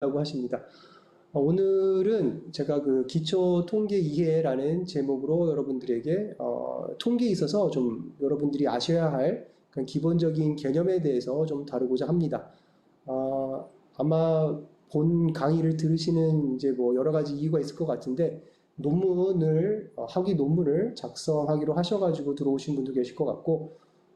라고 하십니다. 오늘은 제가 그 기초 통계 이해라는 제목으로 여러분들에게 통계에 있어서 좀 여러분들이 아셔야 할 그런 기본적인 개념에 대해서 좀 다루고자 합니다. 아마 본 강의를 들으시는 이제 뭐 여러 가지 이유가 있을 것 같은데 학위 논문을 작성하기로 하셔가지고 들어오신 분도 계실 것 같고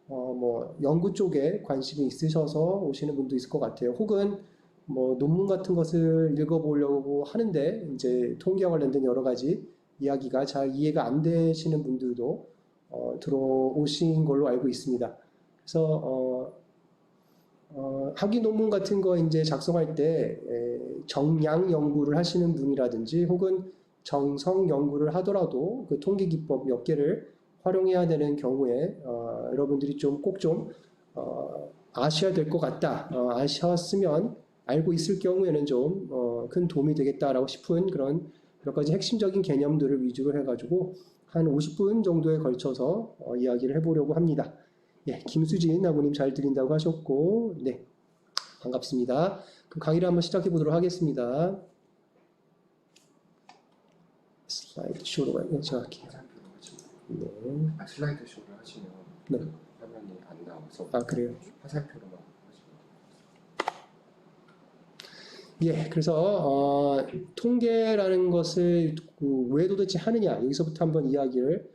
뭐 연구 쪽에 관심이 있으셔서 오시는 분도 있을 것 같아요. 혹은 뭐 논문 같은 것을 읽어보려고 하는데 이제 통계와 관련된 여러 가지 이야기가 잘 이해가 안 되시는 분들도 들어오신 걸로 알고 있습니다. 그래서 학위 논문 같은 거 이제 작성할 때 정량 연구를 하시는 분이라든지 혹은 정성 연구를 하더라도 그 통계 기법 몇 개를 활용해야 되는 경우에 여러분들이 꼭 좀 아셔야 될 것 같다. 아셨으면 알고 있을 경우에는 좀 큰 도움이 되겠다라고 싶은 그런 몇 가지 핵심적인 개념들을 위주로 해가지고 한 50분 정도에 걸쳐서 이야기를 해보려고 합니다. 예, 김수진 아버님 잘 들린다고 하셨고, 네, 반갑습니다. 그럼 강의를 한번 시작해 보도록 하겠습니다. 슬라이드 쇼로 가요. 정확히. 네. 슬라이드 쇼를 하시면 네. 화면이 안 나와서 그래요? 화살표로만 하시면 예, 그래서 통계라는 것을 왜 도대체 하느냐 여기서부터 한번 이야기를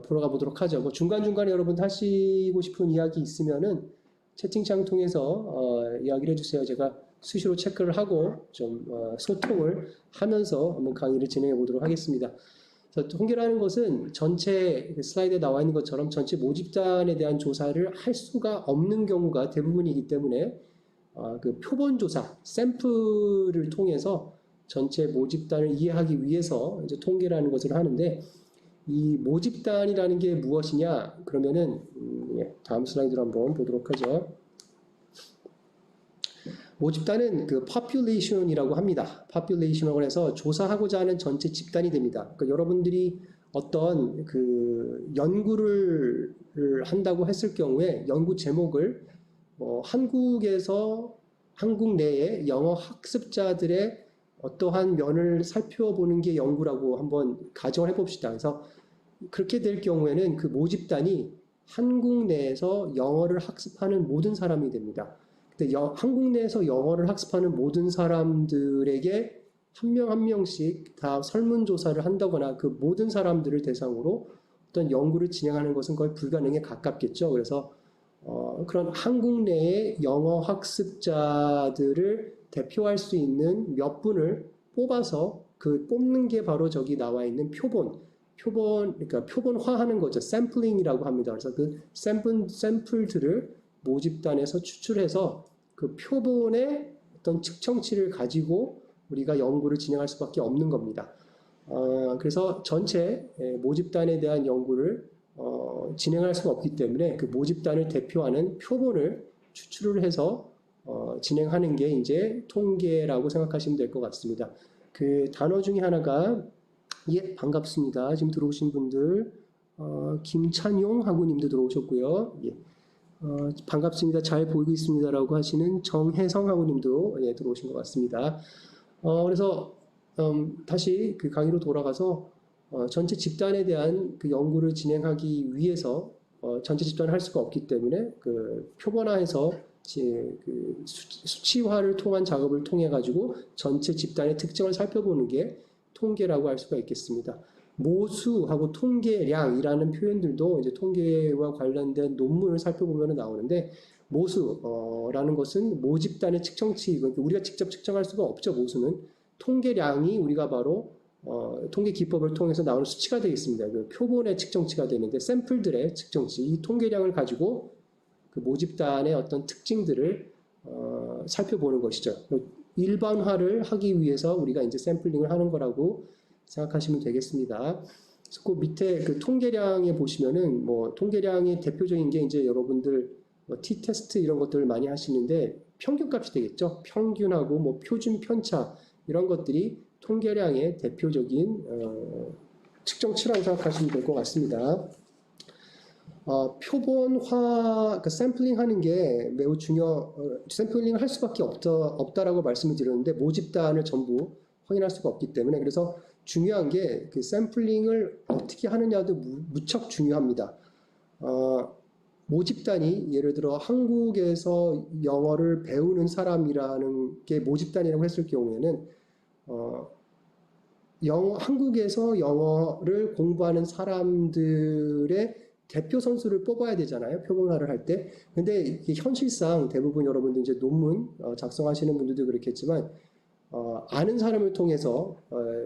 보러 가보도록 하죠. 뭐 중간중간에 여러분 하시고 싶은 이야기 있으면은 채팅창 통해서 이야기를 해주세요. 제가 수시로 체크를 하고 좀 소통을 하면서 한번 강의를 진행해 보도록 하겠습니다. 그래서 통계라는 것은 전체 슬라이드에 나와 있는 것처럼 전체 모집단에 대한 조사를 할 수가 없는 경우가 대부분이기 때문에 그 표본 조사, 샘플을 통해서 전체 모집단을 이해하기 위해서 이제 통계라는 것을 하는데, 이 모집단이라는 게 무엇이냐? 그러면은 다음 슬라이드로 한번 보도록 하죠. 모집단은 그 population이라고 합니다. population을 해서 조사하고자 하는 전체 집단이 됩니다. 그러니까 여러분들이 어떤 그 연구를 한다고 했을 경우에 연구 제목을 한국 내에 영어 학습자들의 어떠한 면을 살펴보는 게 연구라고 한번 가정을 해봅시다. 그래서 그렇게 될 경우에는 그 모집단이 한국 내에서 영어를 학습하는 모든 사람이 됩니다. 근데 한국 내에서 영어를 학습하는 모든 사람들에게 한 명 한 명씩 다 설문조사를 한다거나 그 모든 사람들을 대상으로 어떤 연구를 진행하는 것은 거의 불가능에 가깝겠죠. 그래서 그런 한국 내의 영어 학습자들을 대표할 수 있는 몇 분을 뽑아서 그 뽑는 게 바로 저기 나와 있는 그러니까 표본화하는 거죠. 샘플링이라고 합니다. 그래서 그 샘플들을 모집단에서 추출해서 그 표본의 어떤 측정치를 가지고 우리가 연구를 진행할 수밖에 없는 겁니다. 그래서 전체 모집단에 대한 연구를 진행할 수가 없기 때문에 그 모집단을 대표하는 표본을 추출을 해서 진행하는 게 이제 통계라고 생각하시면 될 것 같습니다. 그 단어 중에 하나가 반갑습니다. 지금 들어오신 분들 김찬용 학우님도 들어오셨고요. 반갑습니다. 잘 보이고 있습니다라고 하시는 정혜성 학우님도 들어오신 것 같습니다. 그래서 다시 그 강의로 돌아가서 전체 집단에 대한 그 연구를 진행하기 위해서 전체 집단을 할 수가 없기 때문에 그 표본화해서 그 수치화를 통한 작업을 통해 가지고 전체 집단의 특징을 살펴보는 게 통계라고 할 수가 있겠습니다. 모수하고 통계량이라는 표현들도 이제 통계와 관련된 논문을 살펴보면 나오는데, 모수라는 것은 모집단의 측정치, 그러니까 우리가 직접 측정할 수가 없죠. 모수는 통계량이 우리가 바로 통계 기법을 통해서 나오는 수치가 되겠습니다. 그 표본의 측정치가 되는데, 샘플들의 측정치, 이 통계량을 가지고 그 모집단의 어떤 특징들을 살펴보는 것이죠. 일반화를 하기 위해서 우리가 이제 샘플링을 하는 거라고 생각하시면 되겠습니다. 그래서 그 밑에 그 통계량에 보시면은 뭐 통계량의 대표적인 게 이제 여러분들 t-테스트 이런 것들을 많이 하시는데 평균값이 되겠죠. 평균하고 뭐 표준 편차 이런 것들이 통계량의 대표적인 측정치라고 생각하시면 될 것 같습니다. 표본화, 그 샘플링 하는 게 매우 샘플링을 할 수밖에 없다라고 말씀을 드렸는데 모집단을 전부 확인할 수가 없기 때문에 그래서 중요한 게 그 샘플링을 어떻게 하느냐도 무척 중요합니다. 모집단이 예를 들어 한국에서 영어를 배우는 사람이라는 게 모집단이라고 했을 경우에는 한국에서 영어를 공부하는 사람들의 대표 선수를 뽑아야 되잖아요. 표본화를 할 때. 근데 이게 현실상 대부분 여러분들 이제 논문 작성하시는 분들도 그렇겠지만 아는 사람을 통해서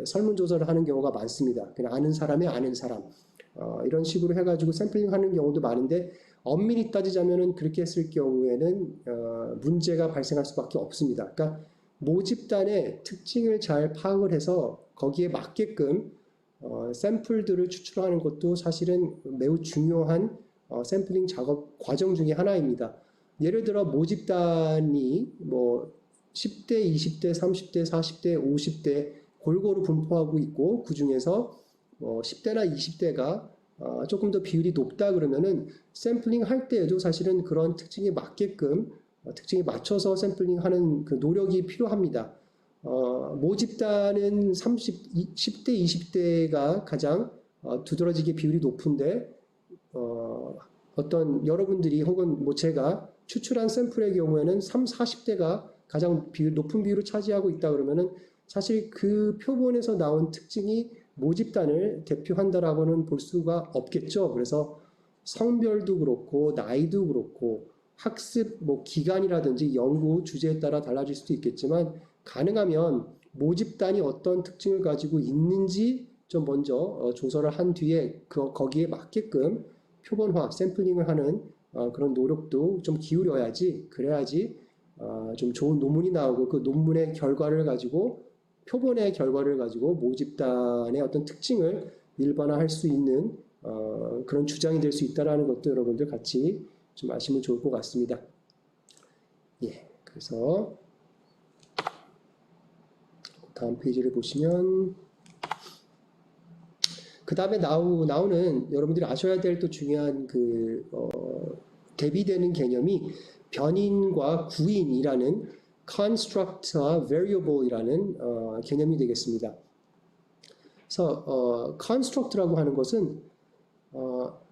설문조사를 하는 경우가 많습니다. 그냥 아는 사람의 아는 사람. 이런 식으로 해가지고 샘플링 하는 경우도 많은데 엄밀히 따지자면은 그렇게 했을 경우에는 문제가 발생할 수밖에 없습니다. 그러니까 모집단의 특징을 잘 파악을 해서 거기에 맞게끔 샘플들을 추출하는 것도 사실은 매우 중요한 샘플링 작업 과정 중에 하나입니다. 예를 들어 모집단이 뭐 10대, 20대, 30대, 40대, 50대 골고루 분포하고 있고 그 중에서 10대나 20대가 조금 더 비율이 높다 그러면은 샘플링 할 때에도 사실은 그런 특징에 맞게끔 특징에 맞춰서 샘플링하는 그 노력이 필요합니다. 모집단은 10대, 20대가 가장 두드러지게 비율이 높은데 어떤 여러분들이 혹은 뭐 제가 추출한 샘플의 경우에는 40대가 가장 높은 비율을 차지하고 있다 그러면은 사실 그 표본에서 나온 특징이 모집단을 대표한다라고는 볼 수가 없겠죠. 그래서 성별도 그렇고 나이도 그렇고 학습 뭐 기간이라든지 연구 주제에 따라 달라질 수도 있겠지만 가능하면 모집단이 어떤 특징을 가지고 있는지 좀 먼저 조사를 한 뒤에 거기에 맞게끔 표본화, 샘플링을 하는 그런 노력도 좀 기울여야지 그래야지 좀 좋은 논문이 나오고 그 논문의 결과를 가지고 표본의 결과를 가지고 모집단의 어떤 특징을 일반화할 수 있는 그런 주장이 될 수 있다는 것도 여러분들 같이 좀 아시면 좋을 것 같습니다. 예, 그래서 다음 페이지를 보시면 그 다음에 나오는 여러분들이 아셔야 될 또 중요한 대비되는 개념이 변인과 구인이라는 construct와 variable이라는 개념이 되겠습니다. 그래서 construct라고 하는 것은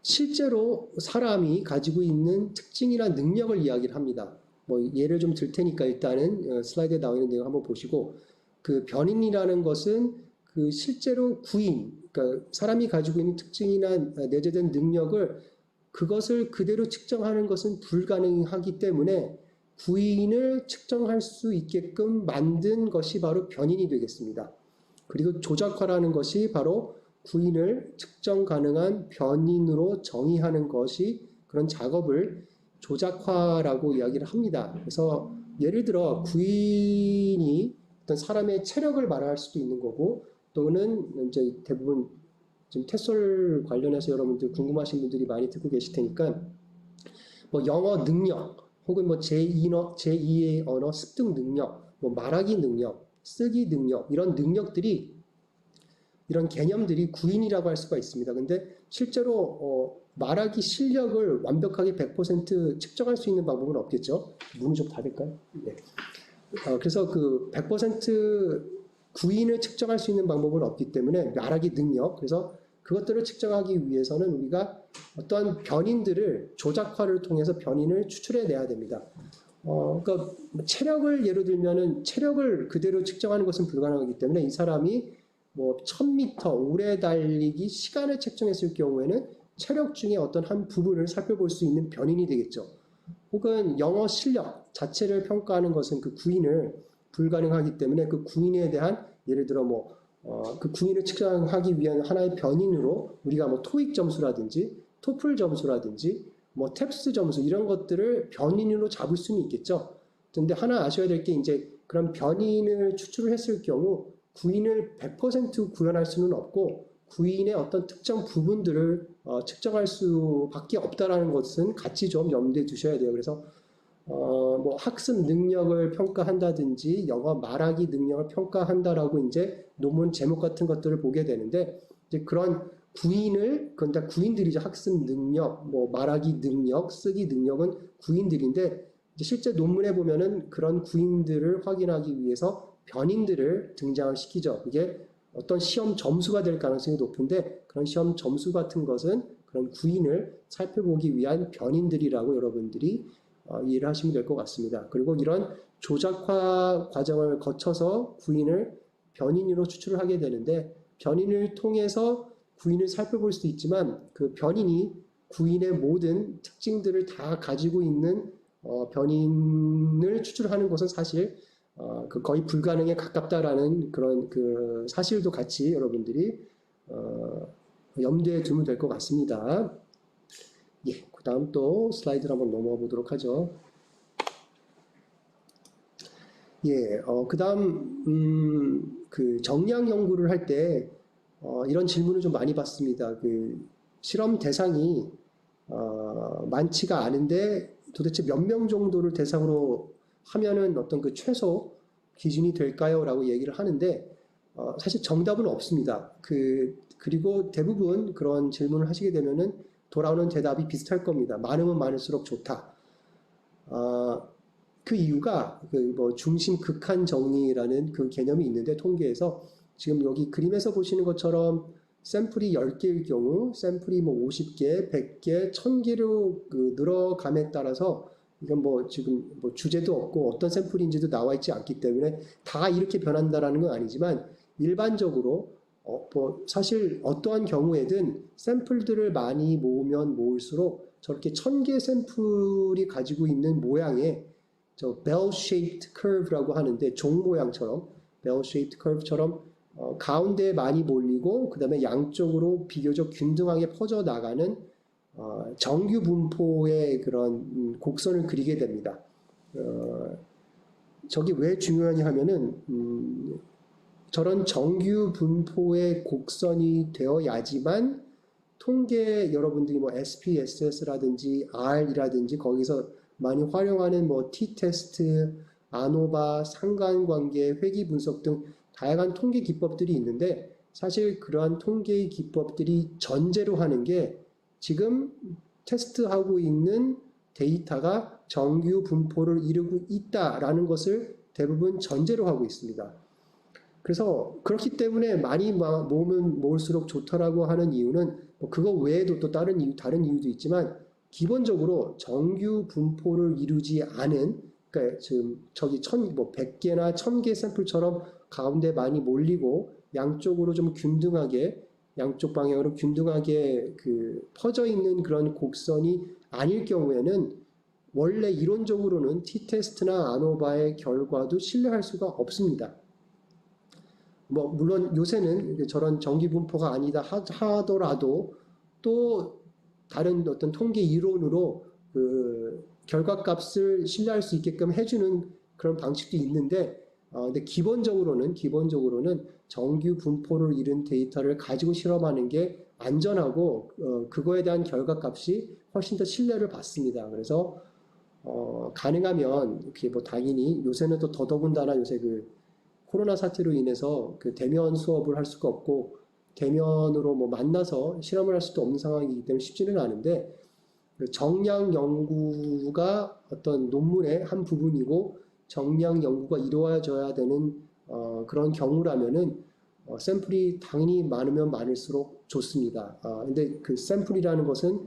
실제로 사람이 가지고 있는 특징이나 능력을 이야기를 합니다. 뭐 예를 좀 들 테니까 일단은 슬라이드에 나와 있는 내용 한번 보시고 그 변인이라는 것은 그 실제로 구인, 그러니까 사람이 가지고 있는 특징이나 내재된 능력을 그것을 그대로 측정하는 것은 불가능하기 때문에 구인을 측정할 수 있게끔 만든 것이 바로 변인이 되겠습니다. 그리고 조작화라는 것이 바로 구인을 측정 가능한 변인으로 정의하는 것이 그런 작업을 조작화라고 이야기를 합니다. 그래서 예를 들어 구인이 어떤 사람의 체력을 말할 수도 있는 거고 또는 이제 대부분 지금 테솔 관련해서 여러분들 궁금하신 분들이 많이 듣고 계실 테니까 뭐 영어 능력 혹은 뭐 제2의 언어 습득 능력, 뭐 말하기 능력, 쓰기 능력 이런 능력들이 이런 개념들이 구인이라고 할 수가 있습니다. 근데 실제로 말하기 실력을 완벽하게 100% 측정할 수 있는 방법은 없겠죠. 문이 좀 닫을까요? 네. 그래서 그 100% 구인을 측정할 수 있는 방법은 없기 때문에 말하기 능력, 그래서 그것들을 측정하기 위해서는 우리가 어떠한 변인들을 조작화를 통해서 변인을 추출해내야 됩니다. 그러니까 체력을 예로 들면은 체력을 그대로 측정하는 것은 불가능하기 때문에 이 사람이 뭐 1000m 오래 달리기 시간을 측정했을 경우에는 체력 중에 어떤 한 부분을 살펴볼 수 있는 변인이 되겠죠. 혹은 영어 실력 자체를 평가하는 것은 그 구인을 불가능하기 때문에 그 구인에 대한 예를 들어 그 구인을 측정하기 위한 하나의 변인으로 우리가 뭐 토익 점수라든지 토플 점수라든지 뭐 탭스 점수 이런 것들을 변인으로 잡을 수는 있겠죠. 근데 하나 아셔야 될 게 이제 그런 변인을 추출을 했을 경우 구인을 100% 구현할 수는 없고 구인의 어떤 특정 부분들을 측정할 수밖에 없다라는 것은 같이 좀 염두에 두셔야 돼요. 그래서 뭐 학습 능력을 평가한다든지 영어 말하기 능력을 평가한다라고 이제 논문 제목 같은 것들을 보게 되는데 이제 그런 그건 다 구인들이죠. 학습 능력, 뭐 말하기 능력, 쓰기 능력은 구인들인데 이제 실제 논문에 보면은 그런 구인들을 확인하기 위해서 변인들을 등장을 시키죠. 그게 어떤 시험 점수가 될 가능성이 높은데 그런 시험 점수 같은 것은 그런 구인을 살펴보기 위한 변인들이라고 여러분들이 이해를 하시면 될 것 같습니다. 그리고 이런 조작화 과정을 거쳐서 구인을 변인으로 추출을 하게 되는데 변인을 통해서 구인을 살펴볼 수도 있지만 그 변인이 구인의 모든 특징들을 다 가지고 있는 변인을 추출하는 것은 사실 그 거의 불가능에 가깝다라는 그런 그 사실도 같이 여러분들이 염두에 두면 될 것 같습니다. 예, 그 다음 또 슬라이드를 한번 넘어가 보도록 하죠. 예, 그 다음, 그 정량 연구를 할 때, 이런 질문을 좀 많이 받습니다. 그 실험 대상이, 많지가 않은데 도대체 몇 명 정도를 대상으로 하면은 어떤 그 최소 기준이 될까요? 라고 얘기를 하는데, 사실 정답은 없습니다. 그리고 대부분 그런 질문을 하시게 되면은 돌아오는 대답이 비슷할 겁니다. 많으면 많을수록 좋다. 그 이유가 뭐 중심 극한 정리라는 그 개념이 있는데 통계에서 지금 여기 그림에서 보시는 것처럼 샘플이 10개일 경우 샘플이 뭐 50개, 100개, 1000개로 늘어감에 따라서 이건 뭐 지금 뭐 주제도 없고 어떤 샘플인지도 나와 있지 않기 때문에 다 이렇게 변한다라는 건 아니지만 일반적으로 뭐 사실 어떠한 경우에든 샘플들을 많이 모으면 모을수록 저렇게 1000개 샘플이 가지고 있는 모양의 저 bell-shaped curve라고 하는데 종 모양처럼 bell-shaped curve처럼 가운데에 많이 몰리고 그 다음에 양쪽으로 비교적 균등하게 퍼져 나가는 정규 분포의 그런 곡선을 그리게 됩니다. 저게 왜 중요하냐 하면은 저런 정규 분포의 곡선이 되어야지만 통계 여러분들이 뭐 SPSS라든지 R이라든지 거기서 많이 활용하는 뭐 t-테스트, 아노바, 상관관계, 회귀 분석 등 다양한 통계 기법들이 있는데 사실 그러한 통계의 기법들이 전제로 하는 게 지금 테스트하고 있는 데이터가 정규 분포를 이루고 있다라는 것을 대부분 전제로 하고 있습니다. 그래서 그렇기 때문에 많이 모으면 모을수록 좋다라고 하는 이유는 뭐 그거 외에도 또 다른 이유도 있지만 기본적으로 정규 분포를 이루지 않은 그러니까 지금 저기 100개나 1000개 샘플처럼 가운데 많이 몰리고 양쪽으로 좀 균등하게 양쪽 방향으로 균등하게 퍼져 있는 그런 곡선이 아닐 경우에는 원래 이론적으로는 t-테스트나 아노바의 결과도 신뢰할 수가 없습니다. 뭐 물론 요새는 저런 정기 분포가 아니다 하더라도 또 다른 어떤 통계 이론으로 결과값을 신뢰할 수 있게끔 해주는 그런 방식도 있는데, 근데 기본적으로는 정규 분포를 이룬 데이터를 가지고 실험하는 게 안전하고 그거에 대한 결과값이 훨씬 더 신뢰를 받습니다. 그래서 가능하면 이렇게 뭐 당연히 요새는 또 더더군다나 요새 코로나 사태로 인해서 대면 수업을 할 수가 없고 대면으로 뭐 만나서 실험을 할 수도 없는 상황이기 때문에 쉽지는 않은데 정량 연구가 어떤 논문의 한 부분이고 정량 연구가 이루어져야 되는 그런 경우라면은 샘플이 당연히 많으면 많을수록 좋습니다. 근데 그 샘플이라는 것은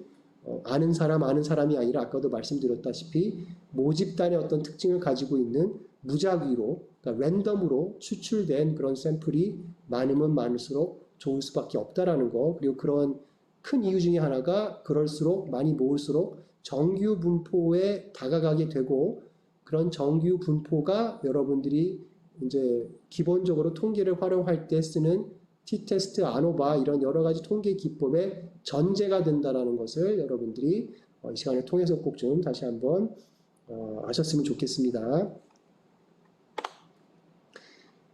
아는 사람이 아니라 아까도 말씀드렸다시피 모집단의 어떤 특징을 가지고 있는 무작위로 그러니까 랜덤으로 추출된 그런 샘플이 많으면 많을수록 좋을 수밖에 없다라는 거. 그리고 그런 큰 이유 중에 하나가 그럴수록 많이 모을수록 정규 분포에 다가가게 되고 그런 정규 분포가 여러분들이 이제 기본적으로 통계를 활용할 때 쓰는 t-테스트, 아노바 이런 여러 가지 통계 기법의 전제가 된다라는 것을 여러분들이 이 시간을 통해서 꼭 좀 다시 한번 아셨으면 좋겠습니다.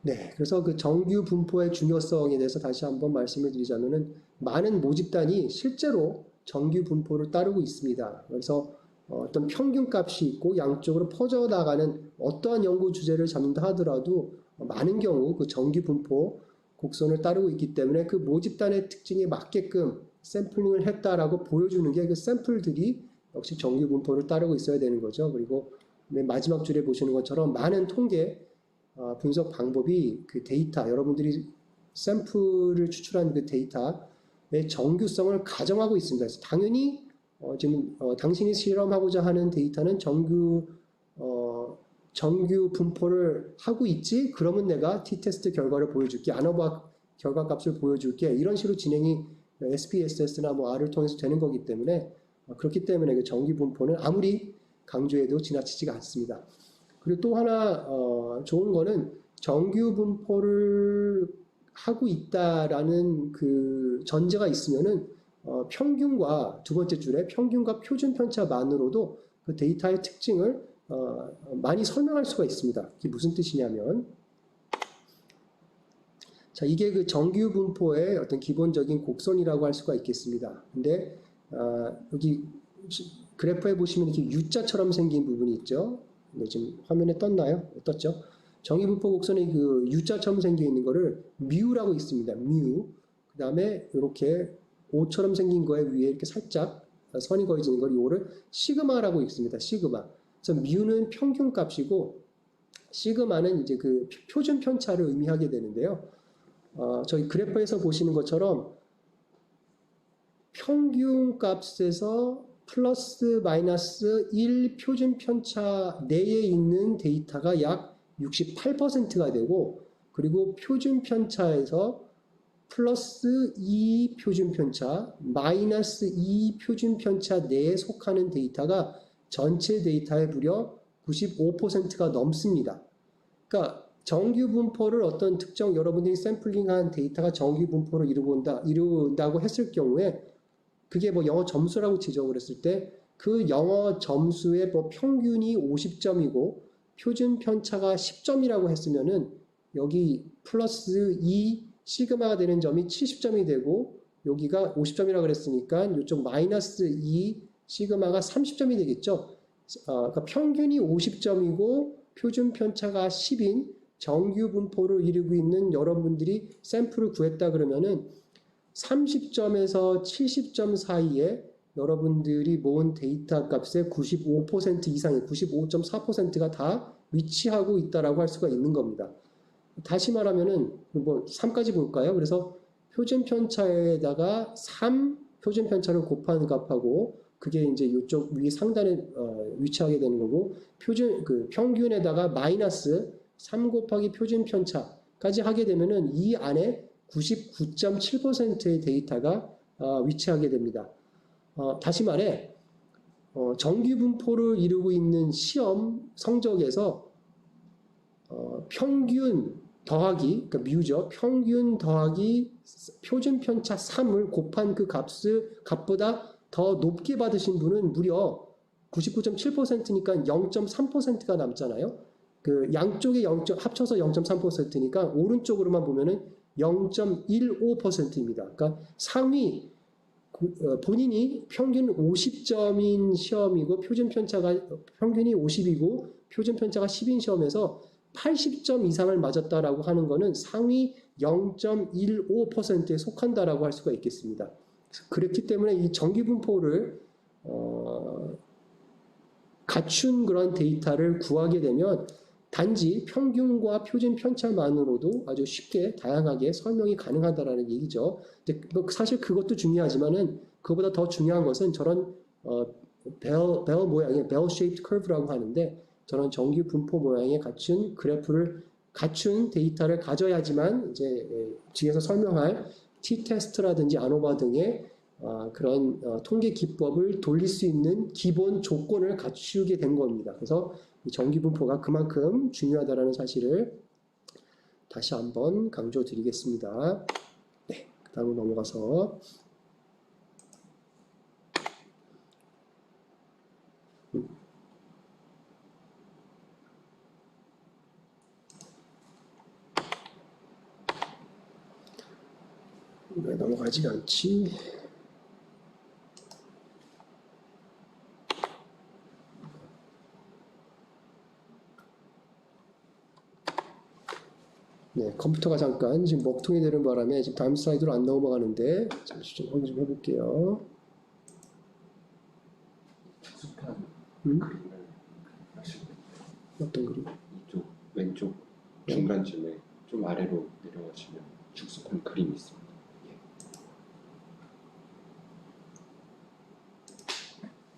네, 그래서 그 정규 분포의 중요성에 대해서 다시 한번 말씀을 드리자면은 많은 모집단이 실제로 정규 분포를 따르고 있습니다. 그래서 어떤 평균값이 있고 양쪽으로 퍼져나가는 어떠한 연구 주제를 잡는다 하더라도 많은 경우 그 정규 분포 곡선을 따르고 있기 때문에 그 모집단의 특징에 맞게끔 샘플링을 했다라고 보여주는 게 그 샘플들이 역시 정규 분포를 따르고 있어야 되는 거죠. 그리고 맨 마지막 줄에 보시는 것처럼 많은 통계 분석 방법이 그 데이터, 여러분들이 샘플을 추출한 그 데이터의 정규성을 가정하고 있습니다. 그래서 당연히 지금 당신이 실험하고자 하는 데이터는 정규 분포를 하고 있지? 그러면 내가 t-테스트 결과를 보여줄게. 아노바 결과값을 보여줄게. 이런 식으로 진행이 SPSS나 뭐 R을 통해서 되는 거기 때문에 그렇기 때문에 그 정규 분포는 아무리 강조해도 지나치지가 않습니다. 그리고 또 하나 좋은 거는 정규 분포를 하고 있다라는 그 전제가 있으면은 평균과 두 번째 줄에 평균과 표준 편차만으로도 그 데이터의 특징을 많이 설명할 수가 있습니다. 이게 무슨 뜻이냐면, 자, 이게 그 정규 분포의 어떤 기본적인 곡선이라고 할 수가 있겠습니다. 근데 여기 그래프에 보시면 이렇게 U자처럼 생긴 부분이 있죠. 네, 지금 화면에 떴나요? 떴죠? 정규 분포 곡선에 그 U자처럼 생겨 있는 거를 뮤라고 있습니다. 뮤. 그 다음에 이렇게 O처럼 생긴 거에 위에 이렇게 살짝 선이 그어지는 걸 이거를 시그마라고 읽습니다. 시그마. 그래서 뮤는 평균 값이고 시그마는 이제 그 표준 편차를 의미하게 되는데요. 저희 그래프에서 보시는 것처럼 평균 값에서 플러스 마이너스 1 표준 편차 내에 있는 데이터가 약 68%가 되고, 그리고 표준 편차에서 플러스 2 표준 편차, 마이너스 2 표준 편차 내에 속하는 데이터가 전체 데이터의 무려 95%가 넘습니다. 그러니까 정규 분포를 어떤 특정 여러분들이 샘플링한 데이터가 정규 분포를 이룬다고 했을 경우에 그게 뭐 영어 점수라고 지정을 했을 때 그 영어 점수의 뭐 평균이 50점이고 표준 편차가 10점이라고 했으면은 여기 플러스 2 시그마가 되는 점이 70점이 되고 여기가 50점이라고 그랬으니까 이쪽 마이너스 2 시그마가 30점이 되겠죠. 그러니까 평균이 50점이고 표준 편차가 10인 정규 분포를 이루고 있는 여러분들이 샘플을 구했다 그러면은 30점에서 70점 사이에 여러분들이 모은 데이터 값의 95% 이상의 95.4%가 다 위치하고 있다라고 할 수가 있는 겁니다. 다시 말하면은 뭐 3까지 볼까요? 그래서 표준 편차에다가 3 표준 편차를 곱하는 값하고 그게 이제 이쪽 위 상단에 위치하게 되는 거고 그 평균에다가 마이너스 3 곱하기 표준 편차까지 하게 되면은 이 안에 99.7%의 데이터가 위치하게 됩니다. 다시 말해 정규 분포를 이루고 있는 시험 성적에서 평균 더하기, 그러니까 뮤죠. 평균 더하기 표준 편차 3을 곱한 그 값보다 더 높게 받으신 분은 무려 99.7%니까 0.3%가 남잖아요. 그 양쪽에 합쳐서 0.3%니까 오른쪽으로만 보면은 0.15%입니다. 그러니까 상위 본인이 평균 50점인 시험이고 평균이 50이고 표준 편차가 10인 시험에서 80점 이상을 맞았다라고 하는 것은 상위 0.15%에 속한다라고 할 수가 있겠습니다. 그렇기 때문에 이 정기 분포를 갖춘 그런 데이터를 구하게 되면 단지 평균과 표준 편차만으로도 아주 쉽게 다양하게 설명이 가능하다라는 얘기죠. 근데 사실 그것도 중요하지만은 그보다 더 중요한 것은 저런 벨 모양의 벨 shaped curve라고 하는데 저런 정규 분포 모양의 갖춘 데이터를 가져야지만 이제 뒤에서 설명할 t-테스트라든지 아노바 등의 그런 통계 기법을 돌릴 수 있는 기본 조건을 갖추게 된 겁니다. 그래서 이 정규 분포가 그만큼 중요하다는 사실을 다시 한번 강조드리겠습니다. 네, 그 다음으로 넘어가서 왜 넘어가지가 않지? 네, 컴퓨터가 잠깐 지금 먹통이 되는 바람에 지금 다음 슬라이드로 안 넘어가는데 잠시 좀 확인 좀 해볼게요. 축소판 음? 그림을 하시고 어떤 그림? 이쪽 왼쪽 네. 중간쯤에 좀 아래로 내려가시면 축소판 그림이 있습니다.